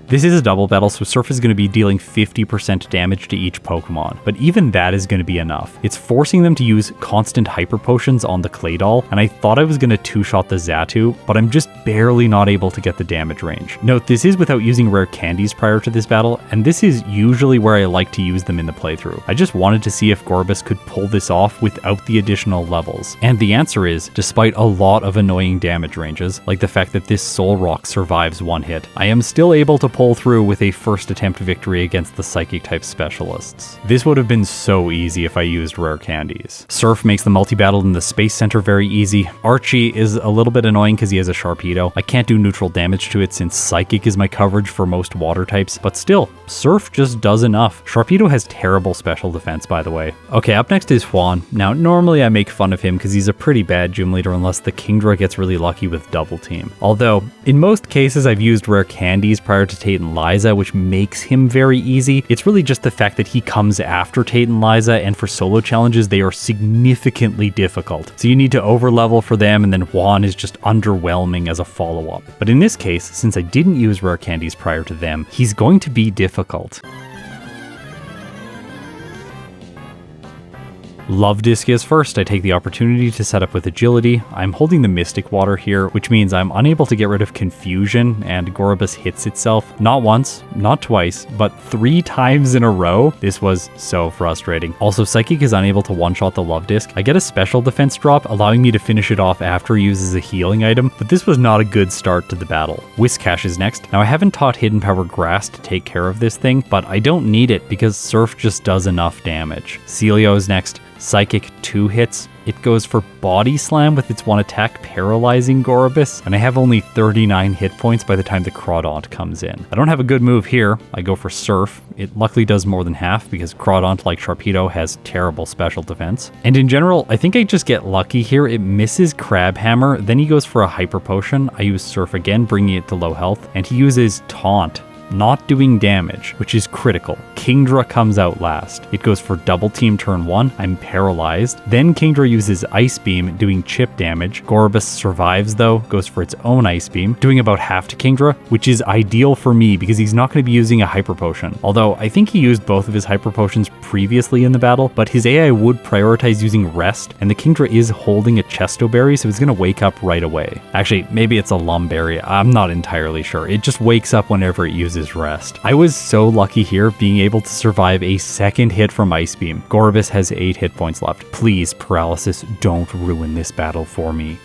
This is a double battle, so Surf is going to be dealing 50% damage to each Pokemon, but even that is going to be enough. It's forcing them to use constant Hyper Potions on the Claydol, and I thought I was going to two-shot the Xatu, but I'm just barely not able to get the damage range. Note, this is without using rare candies prior to this battle, and this is usually where I like to use them in the playthrough. I just wanted to see if Gorbis could pull this off without the additional levels, and the answer is, despite a lot of annoying damage ranges, like the fact that this Soul Rock survives one hit, I am still able to pull through with a first attempt victory against the Psychic type specialists. This would have been so easy if I used rare candies. Surf makes the multi-battle in the Space Center very easy. Archie is a little bit annoying because he has a Sharpedo. I can't do neutral damage to it since Psychic is my coverage for most Water types, but still, Surf just does enough. Sharpedo has terrible special defense, by the way. Okay, up next is Juan. Now, normally I make fun of him because he's a pretty bad gym leader unless the Kingdra gets really lucky with Double Team. Although, in most cases I've used rare candies prior to Tate and Liza, which makes him very easy. It's really just the fact that he comes after Tate and Liza, and for solo challenges they are significantly difficult. So you need to overlevel for them, and then Juan is just underwhelming as a follow-up. But in this case, since I didn't use rare candies prior to them, he's going to be difficult. Love Disc is first. I take the opportunity to set up with Agility. I'm holding the Mystic Water here, which means I'm unable to get rid of Confusion, and Gorbis hits itself not once, not twice, but 3 times in a row. This was so frustrating. Also, Psychic is unable to one-shot the Love Disc. I get a special defense drop, allowing me to finish it off after he uses a healing item, but this was not a good start to the battle. Whiscash is next. Now, I haven't taught Hidden Power Grass to take care of this thing, but I don't need it because Surf just does enough damage. Celio is next. Psychic 2 hits. It goes for Body Slam with its 1 attack, paralyzing Gorebyss, and I have only 39 hit points by the time the Crawdaunt comes in. I don't have a good move here. I go for Surf. It luckily does more than half because Crawdaunt, like Sharpedo, has terrible special defense. And in general, I think I just get lucky here. It misses Crab Hammer, then he goes for a Hyper Potion. I use Surf again, bringing it to low health, and he uses Taunt, not doing damage, which is critical. Kingdra comes out last. It goes for double team turn 1. I'm paralyzed. Then Kingdra uses Ice Beam, doing chip damage. Gorbis survives though, goes for its own Ice Beam, doing about half to Kingdra, which is ideal for me because he's not going to be using a Hyper Potion. Although I think he used both of his Hyper Potions previously in the battle, but his AI would prioritize using Rest, and the Kingdra is holding a Chesto Berry, so it's going to wake up right away. Actually, maybe it's a Lum Berry. I'm not entirely sure. It just wakes up whenever it uses Rest. I was so lucky here being able to survive a second hit from Ice Beam. Gorbis has 8 hit points left. Please, Paralysis, don't ruin this battle for me.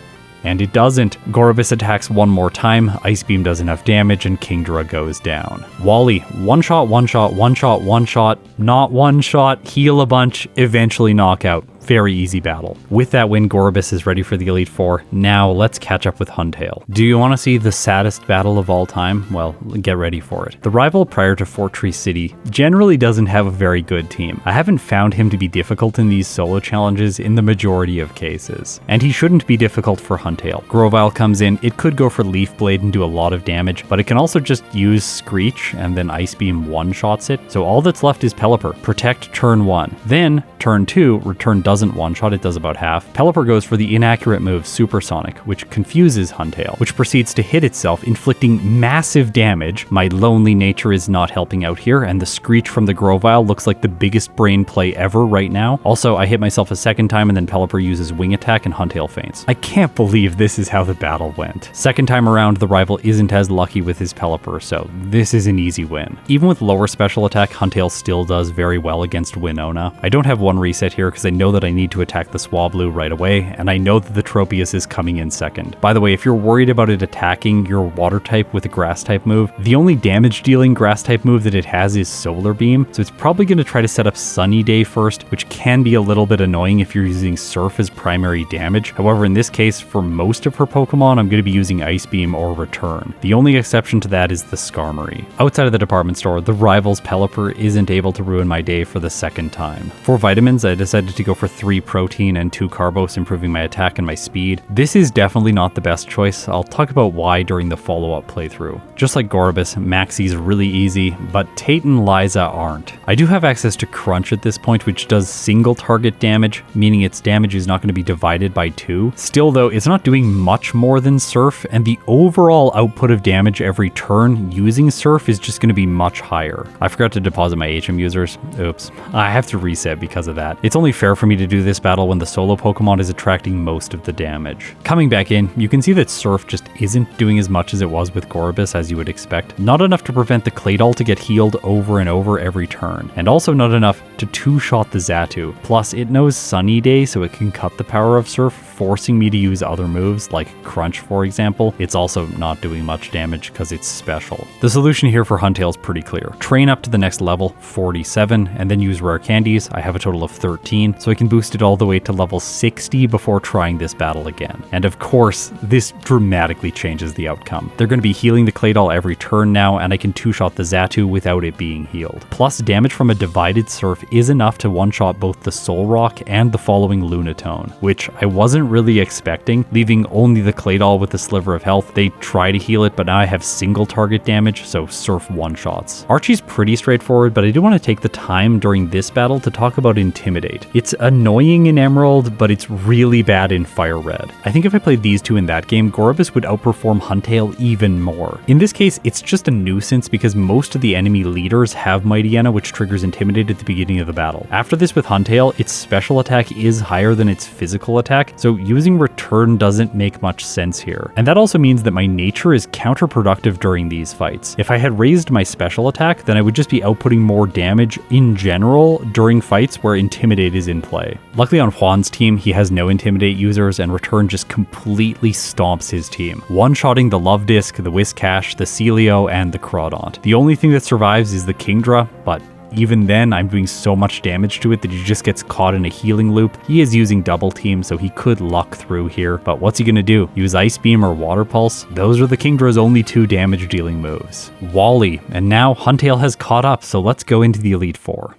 And it doesn't. Gorbis attacks one more time, Ice Beam does enough damage, and Kingdra goes down. Wally, one shot, one shot, one shot, one shot, not one shot, heal a bunch, eventually knockout. Very easy battle. With that win, Gorbis is ready for the Elite Four. Now let's catch up with Huntail. Do you want to see the saddest battle of all time? Well, get ready for it. The rival prior to Fort Tree City generally doesn't have a very good team. I haven't found him to be difficult in these solo challenges in the majority of cases. And he shouldn't be difficult for Huntail. Grovyle comes in, it could go for Leaf Blade and do a lot of damage, but it can also just use Screech and then Ice Beam one-shots it. So all that's left is Pelipper. Protect turn 1. Then, turn 2, Return doesn't one-shot, it does about half. Pelipper goes for the inaccurate move Supersonic, which confuses Huntail, which proceeds to hit itself, inflicting massive damage. My lonely nature is not helping out here, and the Screech from the Grovyle looks like the biggest brain play ever right now. Also, I hit myself a second time, and then Pelipper uses Wing Attack and Huntail faints. I can't believe this is how the battle went. Second time around, the rival isn't as lucky with his Pelipper, so this is an easy win. Even with lower special attack, Huntail still does very well against Winona. I don't have one reset here because I know that I need to attack the Swablu right away, and I know that the Tropius is coming in second. By the way, if you're worried about it attacking your water type with a grass type move, the only damage dealing grass type move that it has is Solar Beam, so it's probably going to try to set up Sunny Day first, which can be a little bit annoying if you're using Surf as primary damage. However, in this case, for most of her Pokemon, I'm going to be using Ice Beam or Return. The only exception to that is the Skarmory. Outside of the department store, the rival's Pelipper isn't able to ruin my day for the second time. For vitamins, I decided to go for 3 protein and 2 carbos, improving my attack and my speed. This is definitely not the best choice. I'll talk about why during the follow-up playthrough. Just like Gorbis, Maxie's really easy, but Tate and Liza aren't. I do have access to Crunch at this point, which does single target damage, meaning its damage is not going to be divided by 2. Still though, it's not doing much more than Surf, and the overall output of damage every turn using Surf is just going to be much higher. I forgot to deposit my HM users. Oops. I have to reset because of that. It's only fair for me to do this battle when the solo Pokemon is attracting most of the damage. Coming back in, you can see that Surf just isn't doing as much as it was with Gorbis as you would expect. Not enough to prevent the Claydol to get healed over and over every turn, and also not enough to 2-shot the Xatu. Plus, it knows Sunny Day, so it can cut the power of Surf, forcing me to use other moves, like Crunch for example. It's also not doing much damage because it's special. The solution here for Huntail is pretty clear. Train up to the next level, 47, and then use rare candies. I have a total of 13, so I can boost it all the way to level 60 before trying this battle again. And of course, this dramatically changes the outcome. They're going to be healing the Claydol every turn now, and I can 2-shot the Xatu without it being healed. Plus, damage from a divided Surf is enough to one-shot both the Solrock and the following Lunatone, which I wasn't really expecting, leaving only the Claydol with a sliver of health. They try to heal it, but now I have single target damage, so Surf one-shots. Archie's pretty straightforward, but I do want to take the time during this battle to talk about Intimidate. It's annoying in Emerald, but it's really bad in Fire Red. I think if I played these two in that game, Gorebyss would outperform Huntail even more. In this case, it's just a nuisance because most of the enemy leaders have Mightyena, which triggers Intimidate at the beginning of the battle. After this with Huntail, its special attack is higher than its physical attack, so using Return doesn't make much sense here. And that also means that my nature is counterproductive during these fights. If I had raised my special attack, then I would just be outputting more damage in general during fights where Intimidate is in play. Luckily on Juan's team, he has no Intimidate users, and Return just completely stomps his team, one-shotting the Love Disc, the Whiscash, the Celio, and the Crawdaunt. The only thing that survives is the Kingdra, but even then I'm doing so much damage to it that he just gets caught in a healing loop. He is using double team, so he could luck through here, but what's he gonna do? Use Ice Beam or Water Pulse? Those are the Kingdra's only 2 damage dealing moves. Wally, and now Huntail has caught up, so let's go into the Elite Four.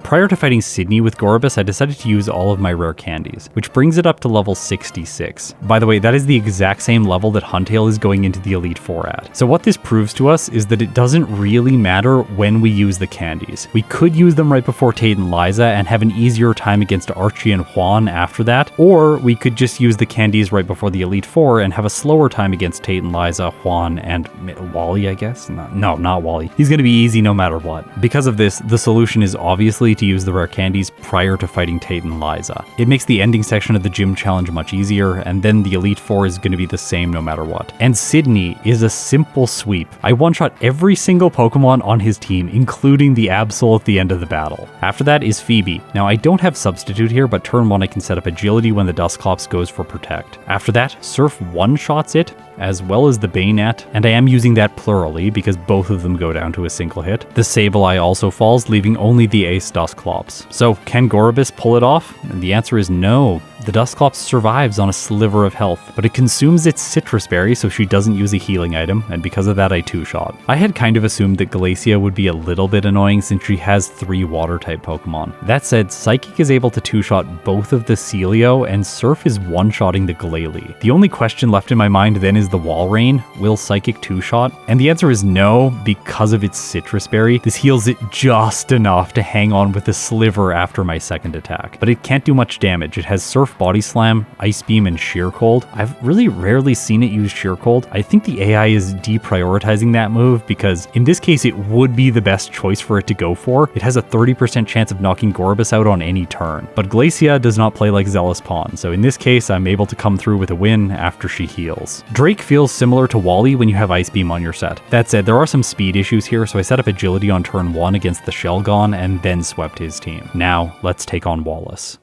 Prior to fighting Sydney with Gorbis, I decided to use all of my rare candies, which brings it up to level 66. By the way, that is the exact same level that Huntail is going into the Elite Four at. So what this proves to us is that it doesn't really matter when we use the candies. We could use them right before Tate and Liza and have an easier time against Archie and Juan after that, or we could just use the candies right before the Elite Four and have a slower time against Tate and Liza, Juan, and Wally, I guess? No, not Wally. He's going to be easy no matter what. Because of this, the solution is obviously to use the rare candies prior to fighting Tate and Liza. It makes the ending section of the gym challenge much easier, and then the Elite Four is going to be the same no matter what. And Sydney is a simple sweep. I one-shot every single Pokemon on his team, including the Absol at the end of the battle. After that is Phoebe. Now I don't have Substitute here, but turn 1 I can set up Agility when the Dusclops goes for Protect. After that, Surf one-shots it, as well as the Bayonet, and I am using that plurally because both of them go down to a single hit. The Sableye also falls, leaving only the Ace Dusclops. So can Gorebyss pull it off? And the answer is no. The Dusclops survives on a sliver of health, but it consumes its Citrus Berry, so she doesn't use a healing item, and because of that I 2-shot. I had kind of assumed that Glacia would be a little bit annoying since she has 3 Water-type Pokemon. That said, Psychic is able to 2-shot both of the Celio, and Surf is 1-shotting the Glalie. The only question left in my mind then is the Walrein. Will Psychic 2-shot? And the answer is no, because of its Citrus Berry. This heals it just enough to hang on with a sliver after my second attack. But it can't do much damage. It has Surf Body Slam, Ice Beam, and Sheer Cold. I've really rarely seen it use Sheer Cold. I think the AI is deprioritizing that move because in this case it would be the best choice for it to go for. It has a 30% chance of knocking Gorbis out on any turn. But Glacia does not play like Zealous Pawn, so in this case I'm able to come through with a win after she heals. Drake feels similar to Wally when you have Ice Beam on your set. That said, there are some speed issues here, so I set up Agility on turn 1 against the Shelgon and then swept his team. Now let's take on Wallace.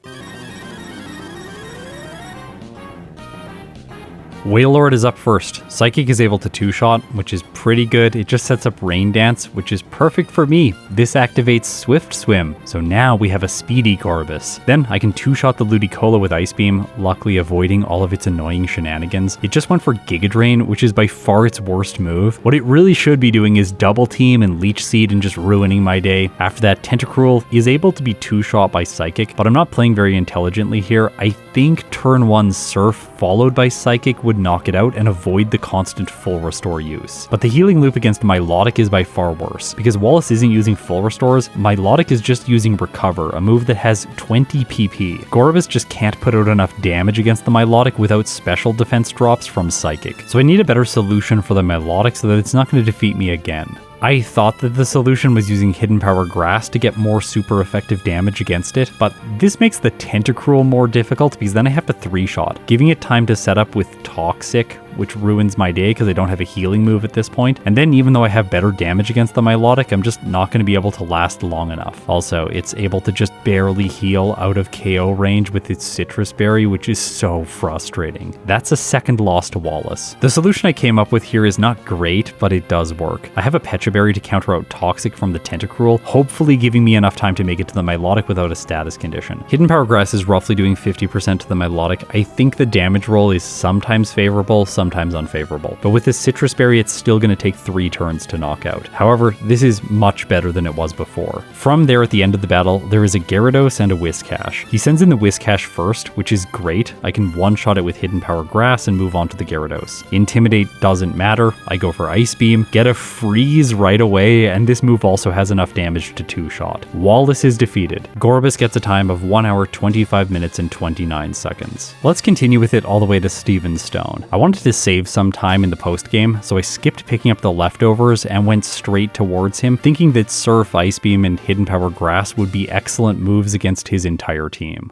Wailord is up first. Psychic is able to 2-shot, which is pretty good. It just sets up Rain Dance, which is perfect for me. This activates Swift Swim, so now we have a speedy Gorbis. Then I can 2-shot the Ludicolo with Ice Beam, luckily avoiding all of its annoying shenanigans. It just went for Giga Drain, which is by far its worst move. What it really should be doing is Double Team and Leech Seed and just ruining my day. After that, Tentacruel is able to be 2-shot by Psychic, but I'm not playing very intelligently here. I think turn 1 Surf followed by Psychic would knock it out and avoid the constant full restore use. But the healing loop against Milotic is by far worse. Because Wallace isn't using full restores, Milotic is just using Recover, a move that has 20 PP. Gorbis just can't put out enough damage against the Milotic without special defense drops from Psychic. So I need a better solution for the Milotic so that it's not going to defeat me again. I thought that the solution was using Hidden Power Grass to get more super effective damage against it, but this makes the Tentacruel more difficult because then I have to 3-shot, giving it time to set up with Toxic, which ruins my day because I don't have a healing move at this point. And then even though I have better damage against the Milotic, I'm just not going to be able to last long enough. Also, it's able to just barely heal out of KO range with its Citrus Berry, which is so frustrating. That's a second loss to Wallace. The solution I came up with here is not great, but it does work. I have a Pecha Berry to counter out Toxic from the Tentacruel, hopefully giving me enough time to make it to the Milotic without a status condition. Hidden Power Grass is roughly doing 50% to the Milotic. I think the damage roll is sometimes favorable, sometimes unfavorable. But with this Citrus Berry, it's still going to take 3 turns to knock out. However, this is much better than it was before. From there, at the end of the battle, there is a Gyarados and a Whiscash. He sends in the Whiscash first, which is great. I can one-shot it with Hidden Power Grass and move on to the Gyarados. Intimidate doesn't matter. I go for Ice Beam, get a Freeze right away, and this move also has enough damage to 2-shot. Wallace is defeated. Gorbis gets a time of 1 hour, 25 minutes, and 29 seconds. Let's continue with it all the way to Stevenstone. I wanted to save some time in the post-game, so I skipped picking up the leftovers and went straight towards him, thinking that Surf, Ice Beam, and Hidden Power Grass would be excellent moves against his entire team.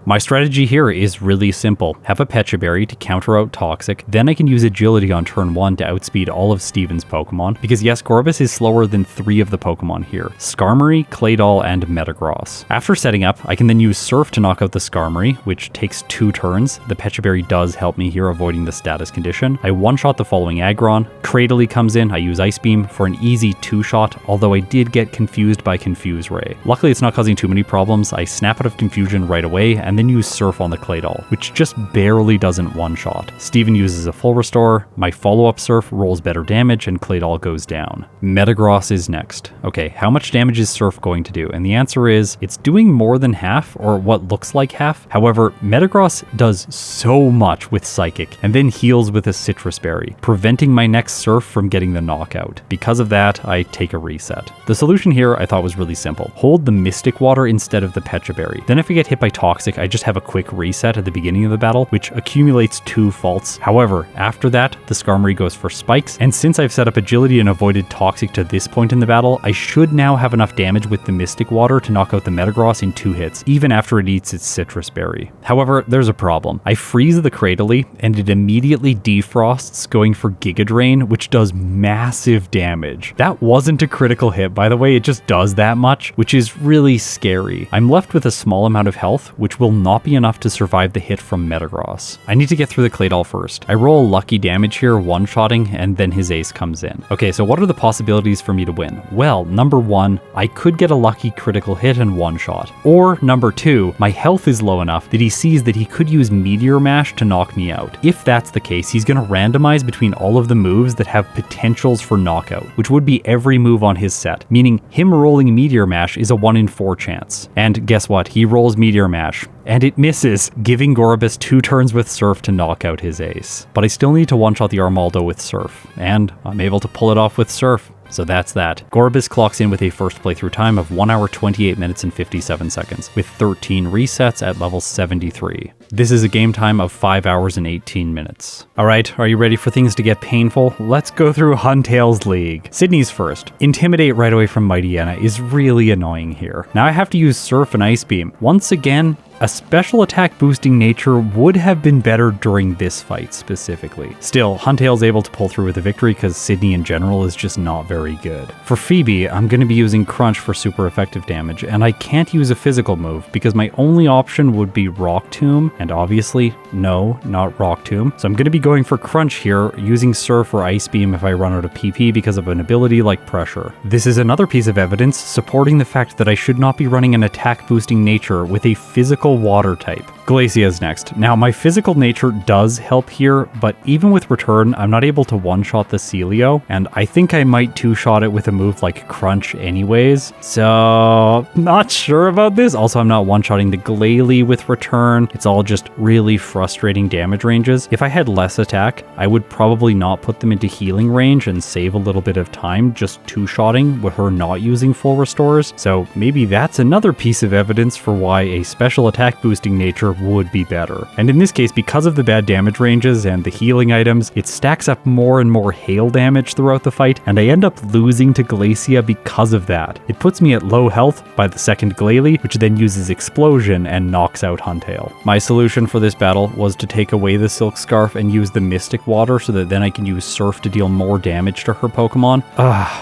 My strategy here is really simple. Have a Pecha Berry to counter out Toxic, then I can use Agility on turn 1 to outspeed all of Steven's Pokemon, because yes, Gorbis is slower than 3 of the Pokemon here: Skarmory, Claydol, and Metagross. After setting up, I can then use Surf to knock out the Skarmory, which takes 2 turns. The Pecha Berry does help me here, avoiding the status condition. I one-shot the following Aggron. Cradily comes in, I use Ice Beam for an easy 2-shot, although I did get confused by Confuse Ray. Luckily, it's not causing too many problems. I snap out of confusion right away, and then use Surf on the Claydol, which just barely doesn't one-shot. Steven uses a full restore, my follow-up Surf rolls better damage, and Claydol goes down. Metagross is next. Okay, how much damage is Surf going to do? And the answer is, it's doing more than half, or what looks like half. However, Metagross does so much with Psychic, and then heals with a Citrus Berry, preventing my next Surf from getting the knockout. Because of that, I take a reset. The solution here I thought was really simple. Hold the Mystic Water instead of the Pecha Berry. Then if I get hit by Toxic, I just have a quick reset at the beginning of the battle, which accumulates 2 faults. However, after that, the Skarmory goes for Spikes, and since I've set up Agility and avoided Toxic to this point in the battle, I should now have enough damage with the Mystic Water to knock out the Metagross in 2 hits, even after it eats its Citrus Berry. However, there's a problem. I freeze the Cradily, and it immediately defrosts, going for Giga Drain, which does massive damage. That wasn't a critical hit, by the way, it just does that much, which is really scary. I'm left with a small amount of health, which will not be enough to survive the hit from Metagross. I need to get through the Claydol first. I roll lucky damage here, one-shotting, and then his ace comes in. Okay, so what are the possibilities for me to win? Well, number 1, I could get a lucky critical hit and one-shot. Or number 2, my health is low enough that he sees that he could use Meteor Mash to knock me out. If that's the case, he's going to randomize between all of the moves that have potentials for knockout, which would be every move on his set, meaning him rolling Meteor Mash is a 1 in 4 chance. And guess what? He rolls Meteor Mash, and it misses, giving Gorebyss 2 turns with Surf to knock out his ace. But I still need to one-shot the Armaldo with Surf, and I'm able to pull it off with Surf. So that's that. Gorbis clocks in with a first playthrough time of 1 hour 28 minutes and 57 seconds, with 13 resets at level 73. This is a game time of 5 hours and 18 minutes. Alright, are you ready for things to get painful? Let's go through Huntale's league. Sydney's first. Intimidate right away from Mightyena is really annoying here. Now I have to use Surf and Ice Beam. Once again, a special attack boosting nature would have been better during this fight specifically. Still, Huntale's able to pull through with a victory because Sydney in general is just not very good. For Phoebe, I'm going to be using Crunch for super effective damage, and I can't use a physical move because my only option would be Rock Tomb, and obviously, no, not Rock Tomb. So I'm going to be going for Crunch here, using Surf or Ice Beam if I run out of PP because of an ability like Pressure. This is another piece of evidence supporting the fact that I should not be running an attack boosting nature with a physical water type. Glacia's next. Now, my physical nature does help here, but even with Return, I'm not able to one-shot the Celio, and I think I might two-shot it with a move like Crunch anyways, so not sure about this. Also, I'm not one-shotting the Glalie with Return. It's all just really frustrating damage ranges. If I had less attack, I would probably not put them into healing range and save a little bit of time just two-shotting with her not using full restores, so maybe that's another piece of evidence for why a special attack boosting nature would be better. And in this case, because of the bad damage ranges and the healing items, it stacks up more and more hail damage throughout the fight, and I end up losing to Glacia because of that. It puts me at low health by the second Glalie, which then uses Explosion and knocks out Huntail. My solution for this battle was to take away the Silk Scarf and use the Mystic Water so that then I can use Surf to deal more damage to her Pokemon.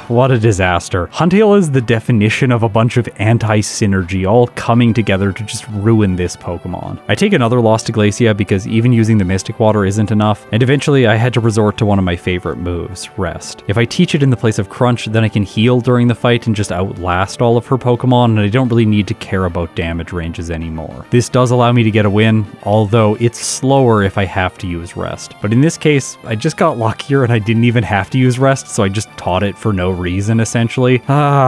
What a disaster. Huntail is the definition of a bunch of anti-synergy all coming together to just ruin this Pokemon. I take another loss to Glacia because even using the Mystic Water isn't enough, and eventually I had to resort to one of my favorite moves, Rest. If I teach it in the place of Crunch, then I can heal during the fight and just outlast all of her Pokemon, and I don't really need to care about damage ranges anymore. This does allow me to get a win, although it's slower if I have to use Rest. But in this case, I just got luckier and I didn't even have to use Rest, so I just taught it for no reason, essentially.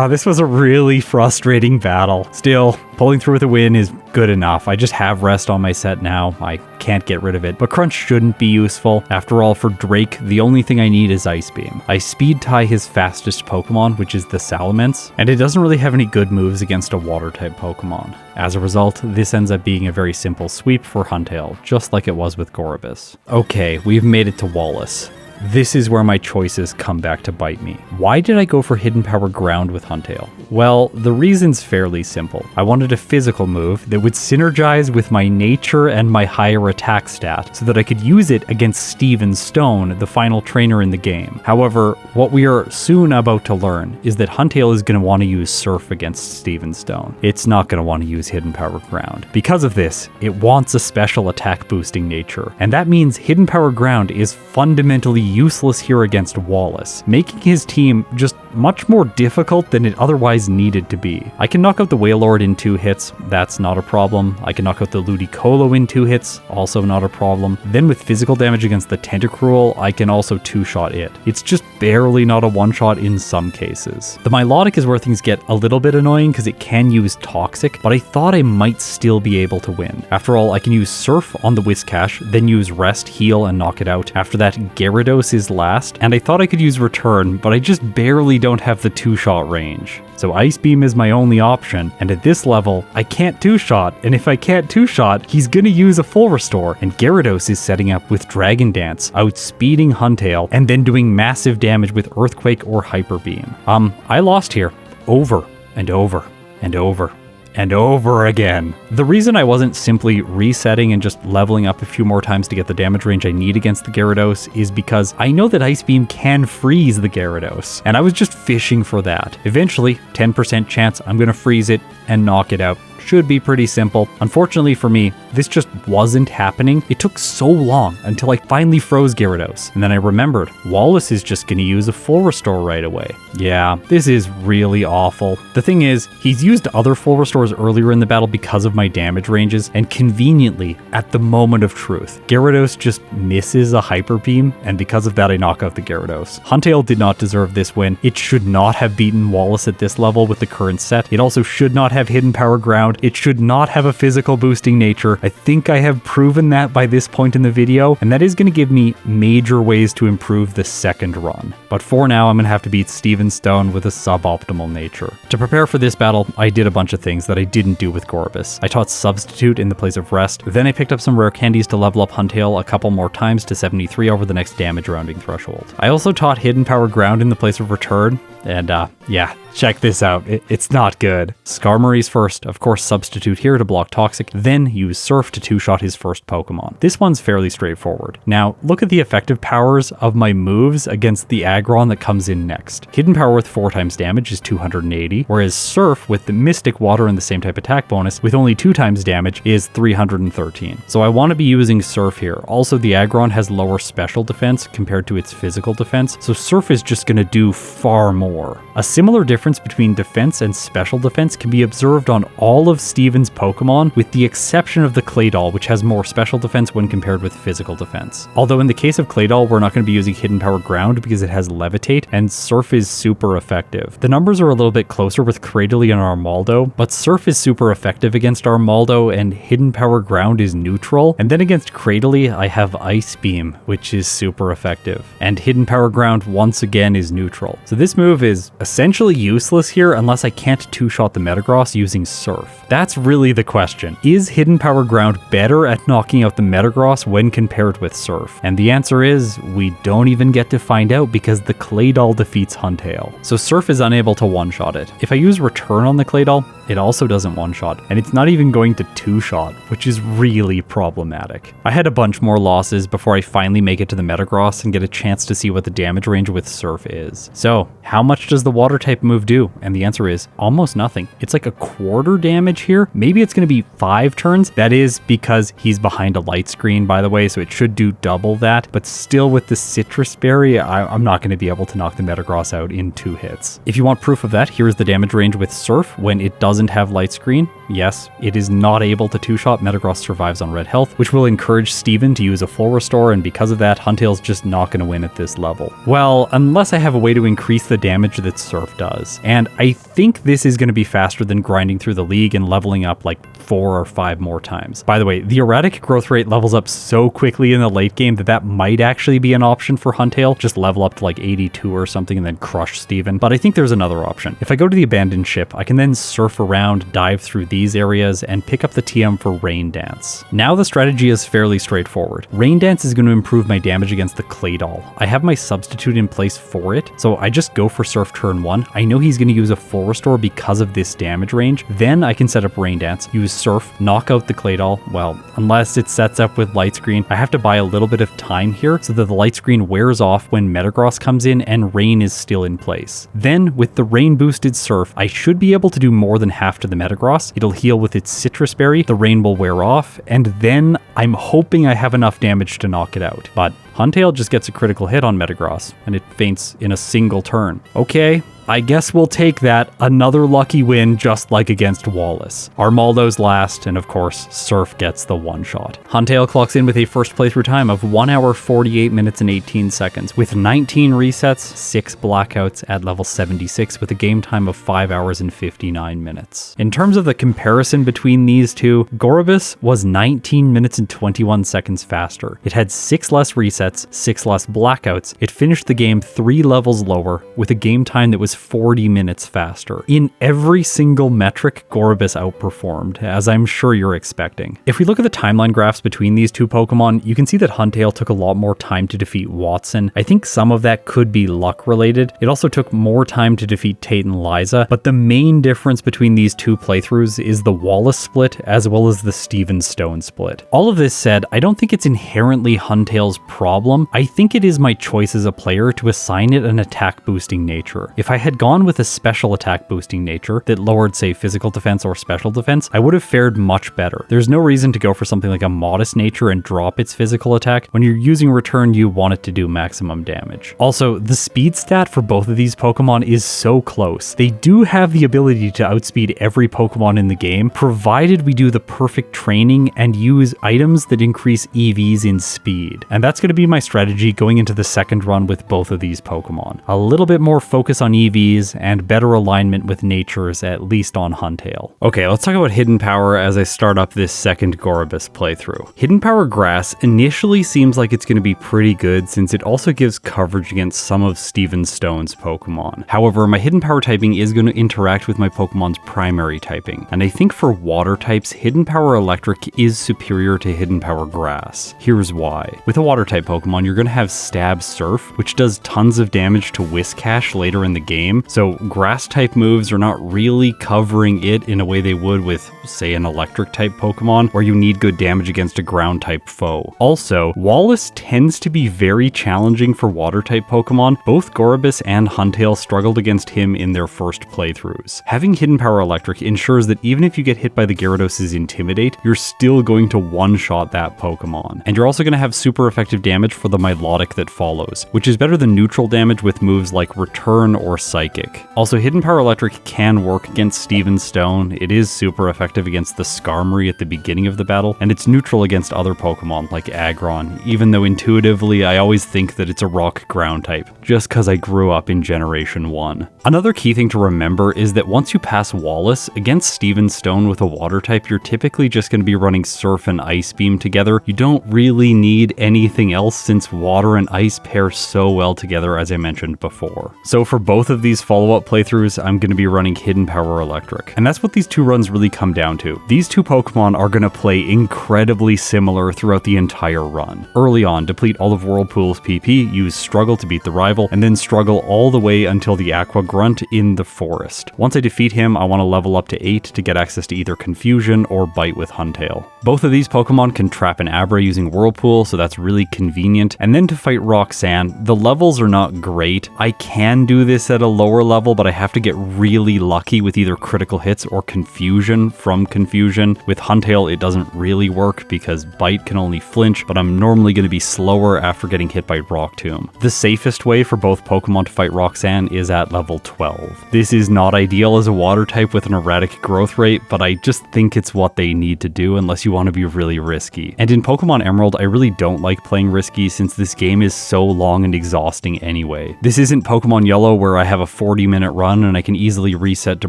This was a really frustrating battle. Still, pulling through with a win is good enough. I just have Rest on my set now. I can't get rid of it, but Crunch shouldn't be useful. After all, for Drake, the only thing I need is Ice Beam. I speed tie his fastest Pokemon, which is the Salamence, and it doesn't really have any good moves against a Water-type Pokemon. As a result, this ends up being a very simple sweep for Huntail, just like it was with Gorebyss. Okay, we've made it to Wallace. this is where my choices come back to bite me. Why did I go for Hidden Power Ground with Huntail? Well, the reason's fairly simple. I wanted a physical move that would synergize with my nature and my higher attack stat so that I could use it against Steven Stone, the final trainer in the game. However, what we are soon about to learn is that Huntail is going to want to use Surf against Steven Stone. It's not going to want to use Hidden Power Ground. Because of this, it wants a special attack boosting nature, and that means Hidden Power Ground is fundamentally useless here against Wallace, making his team just much more difficult than it otherwise needed to be. I can knock out the Wailord in 2 hits, that's not a problem. I can knock out the Ludicolo in 2 hits, also not a problem. Then with physical damage against the Tentacruel, I can also 2-shot it. It's just barely not a 1-shot in some cases. The Milotic is where things get a little bit annoying because it can use Toxic, but I thought I might still be able to win. After all, I can use Surf on the Whiscash, then use Rest, Heal, and knock it out. After that, Gyarados is last, and I thought I could use Return, but I just barely don't have the 2-shot range. So Ice Beam is my only option, and at this level, I can't 2-shot, and if I can't 2-shot, he's gonna use a full restore, and Gyarados is setting up with Dragon Dance, outspeeding Huntail, and then doing massive damage with Earthquake or Hyper Beam. I lost here, over and over and over and over again. The reason I wasn't simply resetting and just leveling up a few more times to get the damage range I need against the Gyarados is because I know that Ice Beam can freeze the Gyarados, and I was just fishing for that. Eventually, 10% chance I'm gonna freeze it and knock it out. Should be pretty simple. Unfortunately for me, this just wasn't happening. It took so long until I finally froze Gyarados, and then I remembered Wallace is just gonna use a full restore right away. Yeah, this is really awful. The thing is, he's used other full restores earlier in the battle because of my damage ranges, and conveniently, at the moment of truth, Gyarados just misses a Hyper Beam, and because of that I knock out the Gyarados. Huntail did not deserve this win. It should not have beaten Wallace at this level with the current set. It also should not have Hidden Power Ground. It should not have a physical boosting nature. I think I have proven that by this point in the video, and that is going to give me major ways to improve the second run. But for now, I'm going to have to beat Steven Stone with a suboptimal nature. To prepare for this battle, I did a bunch of things that I didn't do with Gorbis. I taught Substitute in the place of Rest, then I picked up some rare candies to level up Huntail a couple more times to 73 over the next damage rounding threshold. I also taught Hidden Power Ground in the place of Return, and yeah, check this out. It's not good. Skarmory's first, of course Substitute here to block Toxic, then use Surf to 2-shot his first Pokemon. This one's fairly straightforward. Now, look at the effective powers of my moves against the Aggron that comes in next. Hidden Power with 4 times damage is 280, whereas Surf with the Mystic Water and the same type attack bonus with only 2 times damage is 313. So I want to be using Surf here. Also, the Aggron has lower special defense compared to its physical defense, so Surf is just going to do far more. A similar difference between defense and special defense can be observed on all of Steven's Pokemon, with the exception of the Claydol, which has more special defense when compared with physical defense. Although in the case of Claydol, we're not going to be using Hidden Power Ground because it has Levitate, and Surf is super effective. The numbers are a little bit closer with Cradily and Armaldo, but Surf is super effective against Armaldo, and Hidden Power Ground is neutral. And then against Cradily, I have Ice Beam, which is super effective. And Hidden Power Ground once again is neutral. So this move is essentially useless here unless I can't 2-shot the Metagross using Surf. That's really the question. Is Hidden Power Ground better at knocking out the Metagross when compared with Surf? And the answer is, we don't even get to find out because the Claydol defeats Huntail. So Surf is unable to 1-shot it. If I use Return on the Claydol, it also doesn't 1-shot, and it's not even going to 2-shot, which is really problematic. I had a bunch more losses before I finally make it to the Metagross and get a chance to see what the damage range with Surf is. So, how much does the water type move do? And the answer is almost nothing. It's like a quarter damage here. Maybe it's going to be 5 turns. That is because he's behind a light screen, by the way, so it should do double that, but still with the Citrus Berry, I'm not going to be able to knock the Metagross out in 2 hits. If you want proof of that, here's the damage range with Surf when it doesn't have light screen. Yes, it is not able to 2-shot. Metagross survives on red health, which will encourage Steven to use a full restore, and because of that, Huntail's just not going to win at this level. Well, unless I have a way to increase the damage that Surf does. is. And I think this is going to be faster than grinding through the league and leveling up like 4 or 5 more times. By the way, the erratic growth rate levels up so quickly in the late game that might actually be an option for Huntail. Just level up to like 82 or something and then crush Steven. But I think there's another option. If I go to the abandoned ship, I can then surf around, dive through these areas, and pick up the TM for Rain Dance. Now the strategy is fairly straightforward. Rain Dance is going to improve my damage against the Clay Doll. I have my substitute in place for it, so I just go for Surf turn 1. I know he's going to use a full restore because of this damage range. Then I can set up Rain Dance, use Surf, knock out the Clay Doll. Well, unless it sets up with Light Screen, I have to buy a little bit of time here so that the Light Screen wears off when Metagross comes in and Rain is still in place. Then with the Rain boosted Surf, I should be able to do more than half to the Metagross. It'll heal with its Citrus Berry, the Rain will wear off, and then I'm hoping I have enough damage to knock it out. But Huntail just gets a critical hit on Metagross, and it faints in a single turn. Okay, I guess we'll take that. Another lucky win, just like against Wallace. Armaldo's last, and of course, Surf gets the one-shot. Huntail clocks in with a first playthrough time of 1 hour, 48 minutes, and 18 seconds, with 19 resets, 6 blackouts at level 76, with a game time of 5 hours and 59 minutes. In terms of the comparison between these two, Gorebyss was 19 minutes and 21 seconds faster. It had 6 less resets, 6 less blackouts. It finished the game 3 levels lower, with a game time that was 40 minutes faster. In every single metric, Gorebyss outperformed, as I'm sure you're expecting. If we look at the timeline graphs between these two Pokemon, you can see that Huntail took a lot more time to defeat Wattson. I think some of that could be luck related. It also took more time to defeat Tate and Liza, but the main difference between these two playthroughs is the Wallace split as well as the Steven Stone split. All of this said, I don't think it's inherently Huntail's problem. I think it is my choice as a player to assign it an attack boosting nature. If I had gone with a special attack boosting nature that lowered, say, physical defense or special defense, I would have fared much better. There's no reason to go for something like a modest nature and drop its physical attack. When you're using return, you want it to do maximum damage. Also, the speed stat for both of these Pokemon is so close. They do have the ability to outspeed every Pokemon in the game, provided we do the perfect training and use items that increase EVs in speed. And that's going to be my strategy going into the second run with both of these Pokemon. A little bit more focus on EVs and better alignment with natures, at least on Huntail. Okay, let's talk about Hidden Power as I start up this second Gorebyss playthrough. Hidden Power Grass initially seems like it's going to be pretty good since it also gives coverage against some of Steven Stone's Pokemon. However, my Hidden Power typing is going to interact with my Pokemon's primary typing, and I think for water types, Hidden Power Electric is superior to Hidden Power Grass. Here's why. With a water type Pokemon, you're going to have Stab Surf, which does tons of damage to Whiscash later in the game, so grass type moves are not really covering it in a way they would with, say, an electric type Pokemon, where you need good damage against a ground type foe. Also, Wallace tends to be very challenging for water type Pokemon. Both Gorebyss and Huntail struggled against him in their first playthroughs. Having Hidden Power Electric ensures that even if you get hit by the Gyarados' Intimidate, you're still going to one-shot that Pokemon. And you're also going to have super effective damage for the Milotic that follows, which is better than neutral damage with moves like Return or Psychic. Also, Hidden Power Electric can work against Steven Stone. It is super effective against the Skarmory at the beginning of the battle, and it's neutral against other Pokemon like Aggron, even though intuitively I always think that it's a rock ground type, just because I grew up in Generation 1. Another key thing to remember is that once you pass Wallace, against Steven Stone with a water type, you're typically just going to be running Surf and Ice Beam together. You don't really need anything else since water and ice pair so well together, as I mentioned before. So for both of these follow-up playthroughs, I'm going to be running Hidden Power Electric. And that's what these two runs really come down to. These two Pokemon are going to play incredibly similar throughout the entire run. Early on, deplete all of Whirlpool's PP, use Struggle to beat the rival, and then struggle all the way until the Aqua Grunt in the forest. Once I defeat him, I want to level up to 8 to get access to either Confusion or Bite with Huntail. Both of these Pokemon can trap an Abra using Whirlpool, so that's really convenient. And then to fight Roxan, the levels are not great. I can do this at a lower level, but I have to get really lucky with either critical hits or Confusion from Confusion. With Huntail, it doesn't really work because Bite can only flinch, but I'm normally going to be slower after getting hit by Rock Tomb. The safest way for both Pokemon to fight Roxan is at level 12. This is not ideal as a water type with an erratic growth rate, but I just think it's what they need to do unless you want to be really risky. And in Pokemon Emerald, I really don't like playing risky since this game is so long and exhausting anyway. This isn't Pokemon Yellow where I have have a 40-minute run and I can easily reset to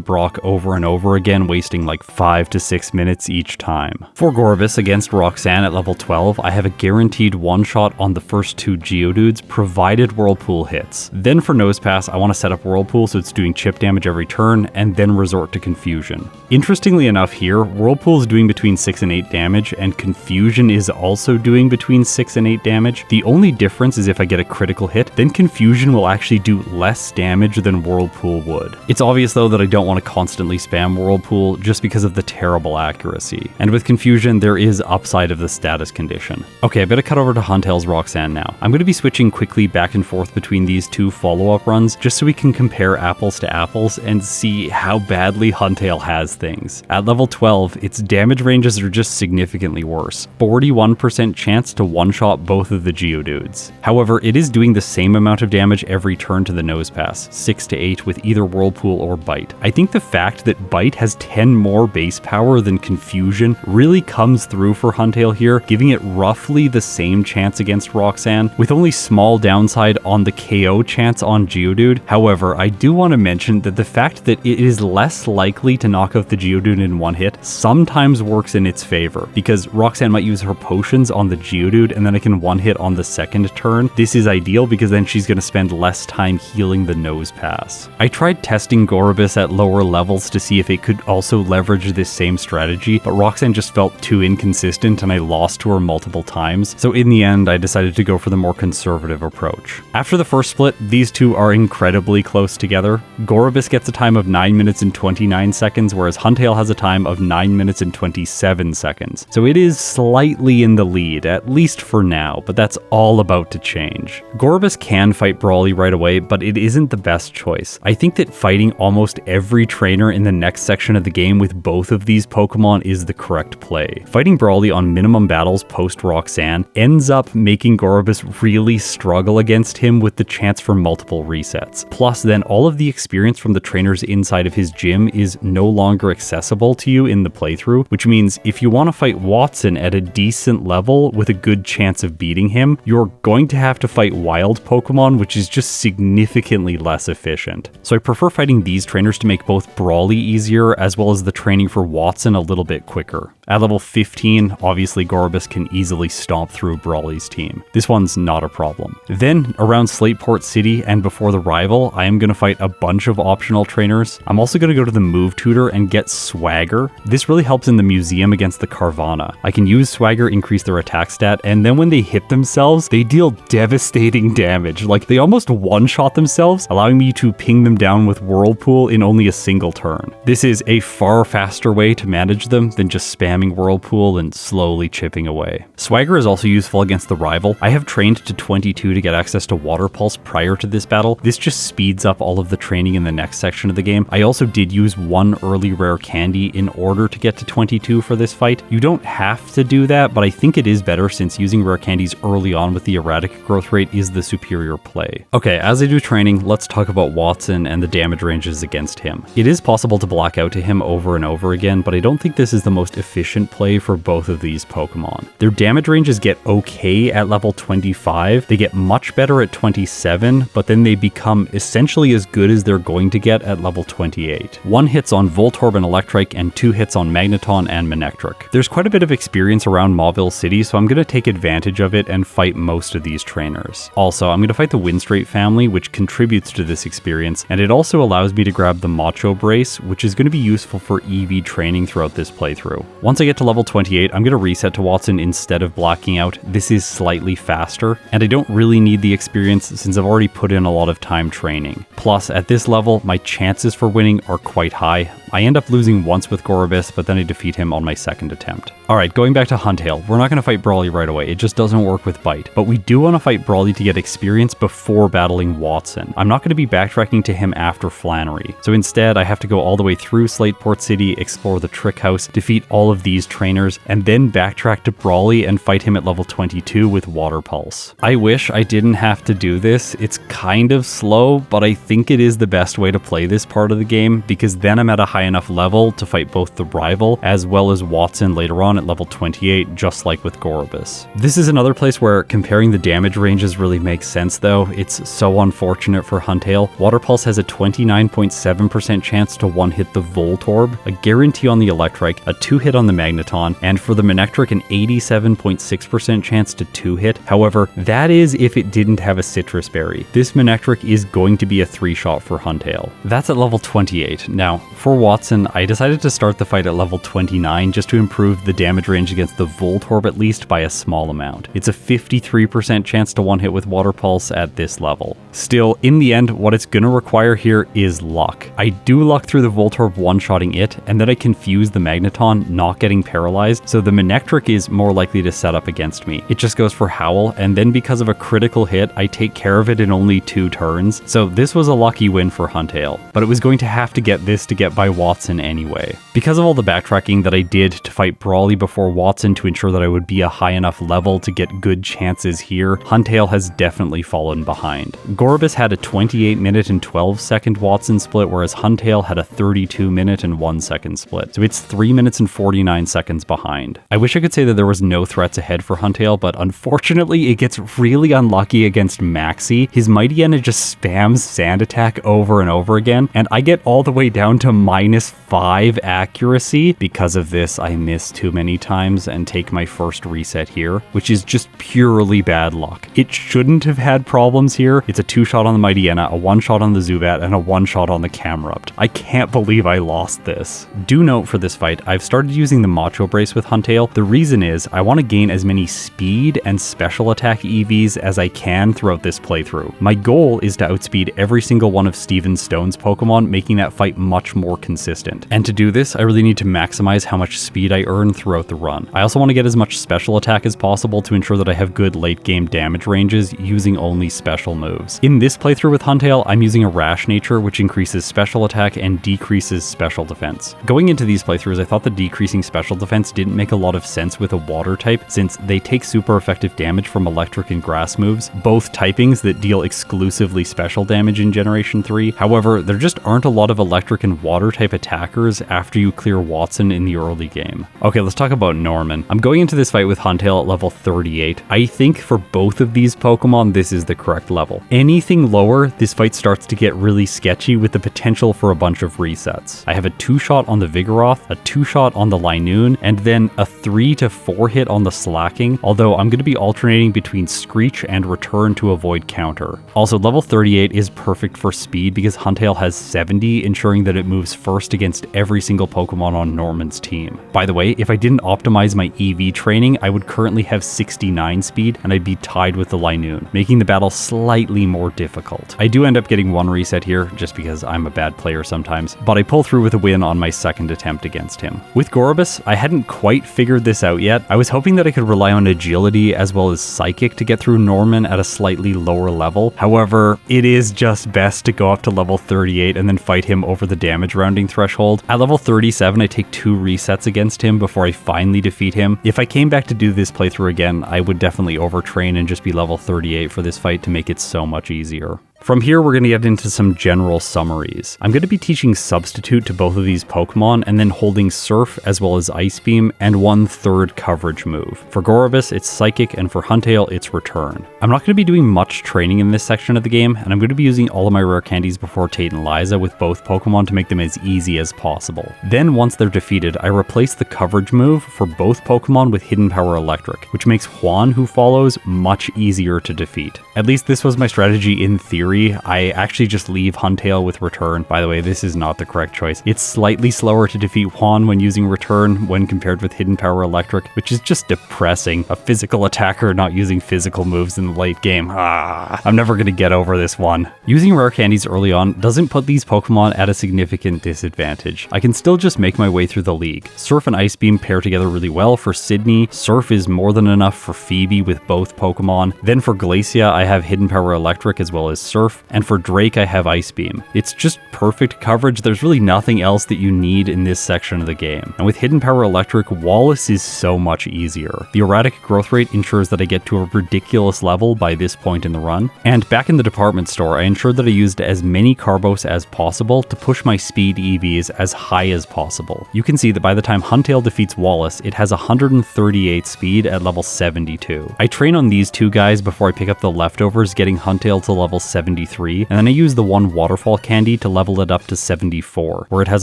Brock over and over again, wasting like 5 to 6 minutes each time. For Gorbis against Roxan at level 12, I have a guaranteed one-shot on the first 2 Geodudes, provided Whirlpool hits. Then for Nosepass, I want to set up Whirlpool so it's doing chip damage every turn, and then resort to Confusion. Interestingly enough here, Whirlpool is doing between 6 and 8 damage, and Confusion is also doing between 6 and 8 damage. The only difference is if I get a critical hit, then Confusion will actually do less damage than Whirlpool would. It's obvious though that I don't want to constantly spam Whirlpool just because of the terrible accuracy. And with Confusion, there is upside of the status condition. Okay, I better cut over to Huntail's Roxan now. I'm going to be switching quickly back and forth between these 2 follow-up runs just so we can compare apples to apples and see how badly Huntail has things. At level 12, its damage ranges are just significantly worse. 41% chance to one-shot both of the Geodudes. However, it is doing the same amount of damage every turn to the Nosepass, 6 to 8 with either Whirlpool or Bite. I think the fact that Bite has 10 more base power than Confusion really comes through for Huntail here, giving it roughly the same chance against Roxan, with only small downside on the KO chance on Geodude. However, I do want to mention that the fact that it is less likely to knock out the Geodude in one hit sometimes works in its favor, because Roxan might use her potions on the Geodude and then I can one hit on the second turn. This is ideal because then she's going to spend less time healing the Nosepass. I tried testing Gorebyss at lower levels to see if it could also leverage this same strategy, but Roxan just felt too inconsistent and I lost to her multiple times, so in the end I decided to go for the more conservative approach. After the first split, these two are incredibly close together. Gorebyss gets a time of 9 minutes and 29 seconds, whereas Huntail has a time of 9 minutes and 27 seconds. So it is slightly in the lead, at least for now, but that's all about to change. Gorebyss can fight Brawly right away, but it isn't the best choice. I think that fighting almost every trainer in the next section of the game with both of these Pokemon is the correct play. Fighting Brawly on minimum battles post Roxan ends up making Gorebyss really struggle against him with the chance for multiple resets. Plus then all of the experience from the trainers inside of his gym is no longer accessible to you in the playthrough, which means if you want to fight Wattson at a decent level with a good chance of beating him, you're going to have to fight wild Pokemon, which is just significantly less efficient. So I prefer fighting these trainers to make both Brawly easier as well as the training for Wattson a little bit quicker. At level 15, obviously Gorbis can easily stomp through Brawly's team. This one's not a problem. Then, around Slateport City and before the rival, I am going to fight a bunch of optional trainers. I'm also going to go to the Move Tutor and get Swagger. This really helps in the museum against the Carvana. I can use Swagger, increase their attack stat, and then when they hit themselves, they deal devastating damage. Like, they almost one-shot themselves, allowing me to ping them down with Whirlpool in only a single turn. This is a far faster way to manage them than just spamming Whirlpool and slowly chipping away. Swagger is also useful against the rival. I have trained to 22 to get access to Water Pulse prior to this battle. This just speeds up all of the training in the next section of the game. I also did use one early rare candy in order to get to 22 for this fight. You don't have to do that, but I think it is better since using rare candies early on with the erratic growth rate is the superior play. Okay, as I do training, let's talk about Wattson and the damage ranges against him. It is possible to block out to him over and over again, but I don't think this is the most efficient play for both of these Pokemon. Their damage ranges get okay at level 25, they get much better at 27, but then they become essentially as good as they're going to get at level 28. 1 hits on Voltorb and Electrike, and 2 hits on Magneton and Manectric. There's quite a bit of experience around Mauville City, so I'm going to take advantage of it and fight most of these trainers. Also, I'm going to fight the Windstrait family, which contributes to this experience, and it also allows me to grab the Macho Brace, which is going to be useful for EV training throughout this playthrough. Once I get to level 28, I'm going to reset to Wattson instead of blacking out. This is slightly faster, and I don't really need the experience since I've already put in a lot of time training. Plus, at this level, my chances for winning are quite high. I end up losing once with Gorebyss, but then I defeat him on my second attempt. Alright, going back to Huntail, we're not going to fight Brawly right away, it just doesn't work with Bite, but we do want to fight Brawly to get experience before battling Wattson. I'm not going to be backtracking to him after Flannery, so instead I have to go all the way through Slateport City, explore the Trick House, defeat all of these trainers, and then backtrack to Brawly and fight him at level 22 with Water Pulse. I wish I didn't have to do this. It's kind of slow, but I think it is the best way to play this part of the game, because then I'm at a higher high enough level to fight both the rival as well as Wattson later on at level 28, just like with Gorebyss. This is another place where comparing the damage ranges really makes sense though. It's so unfortunate for Huntail. Water Pulse has a 29.7% chance to one-hit the Voltorb, a guarantee on the Electrike, a 2-hit on the Magneton, and for the Manectric an 87.6% chance to 2-hit. However, that is if it didn't have a Citrus Berry. This Manectric is going to be a 3-shot for Huntail. That's at level 28. Now, for Wattson, I decided to start the fight at level 29 just to improve the damage range against the Voltorb at least by a small amount. It's a 53% chance to one-hit with Water Pulse at this level. Still, in the end, what it's going to require here is luck. I do luck through the Voltorb one-shotting it, and then I confuse the Magneton not getting paralyzed, so the Manectric is more likely to set up against me. It just goes for Howl, and then because of a critical hit, I take care of it in only 2 turns, so this was a lucky win for Huntail. But it was going to have to get this to get by Wattson anyway. Because of all the backtracking that I did to fight Brawly before Wattson to ensure that I would be a high enough level to get good chances here, Huntail has definitely fallen behind. Gorbis had a 28-minute and 12-second Wattson split, whereas Huntail had a 32-minute and 1-second split. So it's 3 minutes and 49 seconds behind. I wish I could say that there was no threats ahead for Huntail, but unfortunately it gets really unlucky against Maxi. His Mightyena just spams Sand Attack over and over again, and I get all the way down to -5 accuracy. Because of this, I miss too many times and take my first reset here, which is just purely bad luck. It shouldn't have had problems here. It's a 2-shot on the Mightyena, a 1-shot on the Zubat, and a 1-shot on the Camerupt. I can't believe I lost this. Do note for this fight, I've started using the Macho Brace with Huntail. The reason is I want to gain as many speed and special attack EVs as I can throughout this playthrough. My goal is to outspeed every single one of Steven Stone's Pokemon, making that fight much more consistent. And to do this, I really need to maximize how much speed I earn throughout the run. I also want to get as much special attack as possible to ensure that I have good late game damage ranges using only special moves. In this playthrough with Huntail, I'm using a Rash Nature, which increases special attack and decreases special defense. Going into these playthroughs, I thought the decreasing special defense didn't make a lot of sense with a water type, since they take super effective damage from electric and grass moves, both typings that deal exclusively special damage in Generation 3. However, there just aren't a lot of electric and water type attackers after you clear Wattson in the early game. Okay, let's talk about Norman. I'm going into this fight with Huntail at level 38. I think for both of these Pokemon, this is the correct level. Anything lower, this fight starts to get really sketchy with the potential for a bunch of resets. I have a 2-shot on the Vigoroth, a 2-shot on the Linoon, and then a 3 to 4 hit on the Slacking, although I'm going to be alternating between Screech and Return to avoid counter. Also, level 38 is perfect for speed because Huntail has 70, ensuring that it moves first against every single Pokemon on Norman's team. By the way, if I didn't optimize my EV training, I would currently have 69 speed and I'd be tied with the Linoon, making the battle slightly more difficult. I do end up getting 1 reset here just because I'm a bad player sometimes, but I pull through with a win on my second attempt against him. With Gorebyss, I hadn't quite figured this out yet. I was hoping that I could rely on agility as well as psychic to get through Norman at a slightly lower level. However, it is just best to go up to level 38 and then fight him over the damage rounding threshold. At level 37, I take 2 resets against him before I finally defeat him. If I came back to do this playthrough again, I would definitely overtrain and just be level 38 for this fight to make it so much easier. From here, we're going to get into some general summaries. I'm going to be teaching Substitute to both of these Pokemon, and then holding Surf as well as Ice Beam, and 1/3 coverage move. For Gorebyss, it's Psychic, and for Huntail, it's Return. I'm not going to be doing much training in this section of the game, and I'm going to be using all of my rare candies before Tate and Liza with both Pokemon to make them as easy as possible. Then, once they're defeated, I replace the coverage move for both Pokemon with Hidden Power Electric, which makes Juan, who follows, much easier to defeat. At least this was my strategy in theory. I actually just leave Huntail with Return. By the way, this is not the correct choice. It's slightly slower to defeat Juan when using Return when compared with Hidden Power Electric, which is just depressing. A physical attacker not using physical moves in the late game. I'm never going to get over this one. Using rare candies early on doesn't put these Pokemon at a significant disadvantage. I can still just make my way through the league. Surf and Ice Beam pair together really well for Sydney. Surf is more than enough for Phoebe with both Pokemon. Then for Glacia, I have Hidden Power Electric as well as Surf. Surf, and for Drake I have Ice Beam. It's just perfect coverage. There's really nothing else that you need in this section of the game. And with Hidden Power Electric, Wallace is so much easier. The erratic growth rate ensures that I get to a ridiculous level by this point in the run. And back in the department store, I ensured that I used as many Carbos as possible to push my speed EVs as high as possible. You can see that by the time Huntail defeats Wallace, it has 138 speed at level 72. I train on these two guys before I pick up the leftovers, getting Huntail to level 73, and then I use the one waterfall candy to level it up to 74, where it has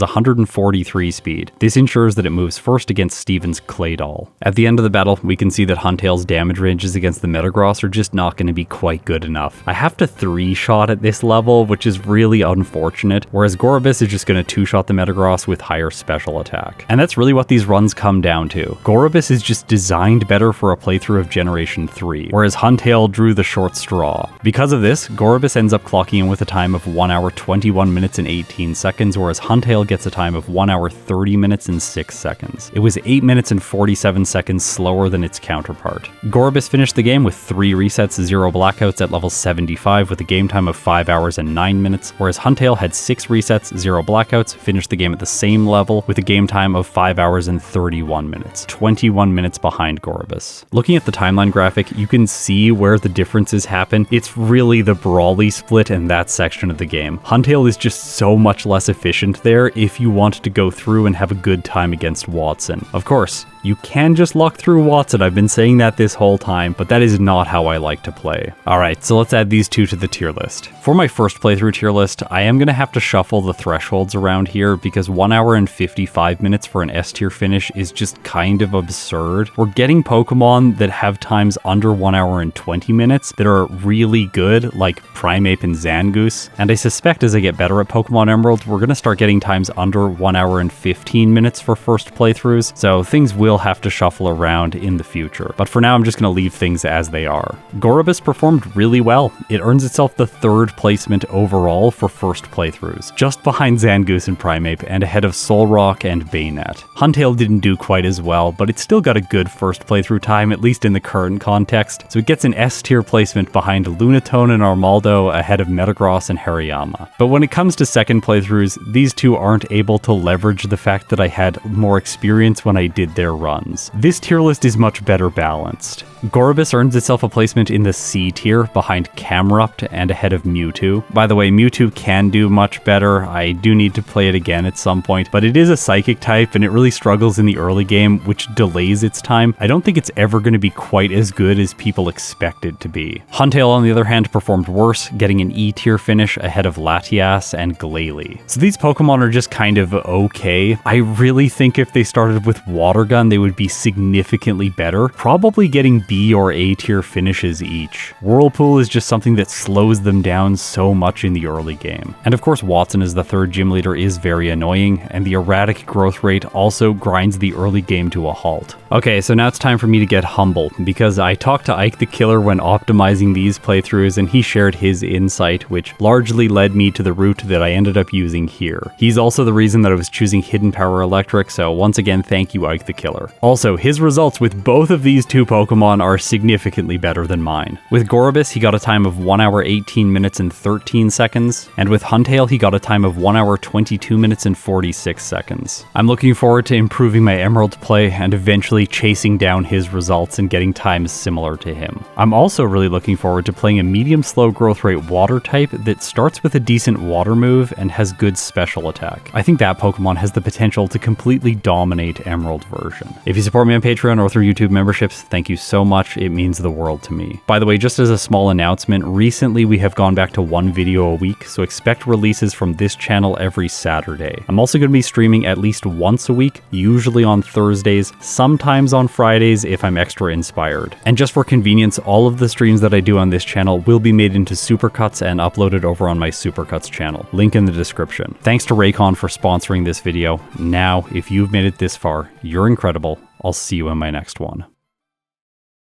143 speed. This ensures that it moves first against Steven's Clay Doll. At the end of the battle, we can see that Huntail's damage ranges against the Metagross are just not going to be quite good enough. I have to 3-shot at this level, which is really unfortunate, whereas Gorebyss is just going to 2-shot the Metagross with higher special attack. And that's really what these runs come down to. Gorebyss is just designed better for a playthrough of Generation 3, whereas Huntail drew the short straw. Because of this, Gorebyss ends up clocking in with a time of 1 hour 21 minutes and 18 seconds, whereas Huntail gets a time of 1 hour 30 minutes and 6 seconds. It was 8 minutes and 47 seconds slower than its counterpart. Gorebyss finished the game with 3 resets, 0 blackouts at level 75 with a game time of 5 hours and 9 minutes, whereas Huntail had 6 resets, 0 blackouts, finished the game at the same level with a game time of 5 hours and 31 minutes, 21 minutes behind Gorebyss. Looking at the timeline graphic, you can see where the differences happen. It's really the Brawly split in that section of the game. Huntail is just so much less efficient there if you want to go through and have a good time against Wattson. Of course, you can just luck through Wattson. I've been saying that this whole time, but that is not how I like to play. Alright, so let's add these two to the tier list. For my first playthrough tier list, I am going to have to shuffle the thresholds around here because 1 hour and 55 minutes for an S tier finish is just kind of absurd. We're getting Pokemon that have times under 1 hour and 20 minutes that are really good, like Primeape and Zangoose, and I suspect as I get better at Pokemon Emerald, we're going to start getting times under 1 hour and 15 minutes for first playthroughs, so things will have to shuffle around in the future. But for now, I'm just going to leave things as they are. Gorebyss performed really well. It earns itself the 3rd placement overall for first playthroughs, just behind Zangoose and Primeape and ahead of Solrock and Bayonet. Huntail didn't do quite as well, but it still got a good first playthrough time, at least in the current context, so it gets an S tier placement behind Lunatone and Armaldo ahead of Metagross and Hariyama. But when it comes to second playthroughs, these two aren't able to leverage the fact that I had more experience when I did their runs. This tier list is much better balanced. Gorebyss earns itself a placement in the C tier behind Camerupt and ahead of Mewtwo. By the way, Mewtwo can do much better. I do need to play it again at some point, but it is a psychic type and it really struggles in the early game, which delays its time. I don't think it's ever going to be quite as good as people expect it to be. Huntail, on the other hand, performed worse, getting an E tier finish ahead of Latias and Glalie. So these Pokemon are just kind of okay. I really think if they started with Water Gun, they would be significantly better, probably getting B or A tier finishes each. Whirlpool is just something that slows them down so much in the early game. And of course, Wattson as the 3rd gym leader is very annoying, and the erratic growth rate also grinds the early game to a halt. Okay, so now it's time for me to get humble, because I talked to Ike the Killer when optimizing these playthroughs, and he shared his insight, which largely led me to the route that I ended up using here. He's also the reason that I was choosing Hidden Power Electric, so once again, thank you, Ike the Killer. Also, his results with both of these two Pokemon are significantly better than mine. With Gorebyss, he got a time of 1 hour 18 minutes and 13 seconds, and with Huntail, he got a time of 1 hour 22 minutes and 46 seconds. I'm looking forward to improving my Emerald play and eventually chasing down his results and getting times similar to him. I'm also really looking forward to playing a medium slow growth rate water type that starts with a decent water move and has good special attack. I think that Pokemon has the potential to completely dominate Emerald version. If you support me on Patreon or through YouTube memberships, thank you so much. It means the world to me. By the way, just as a small announcement, recently we have gone back to 1 video a week, so expect releases from this channel every Saturday. I'm also going to be streaming at least once a week, usually on Thursdays, sometimes on Fridays if I'm extra inspired. And just for convenience, all of the streams that I do on this channel will be made into supercuts and uploaded over on my Supercuts channel. Link in the description. Thanks to Raycon for sponsoring this video. Now, if you've made it this far, you're incredible. I'll see you in my next one.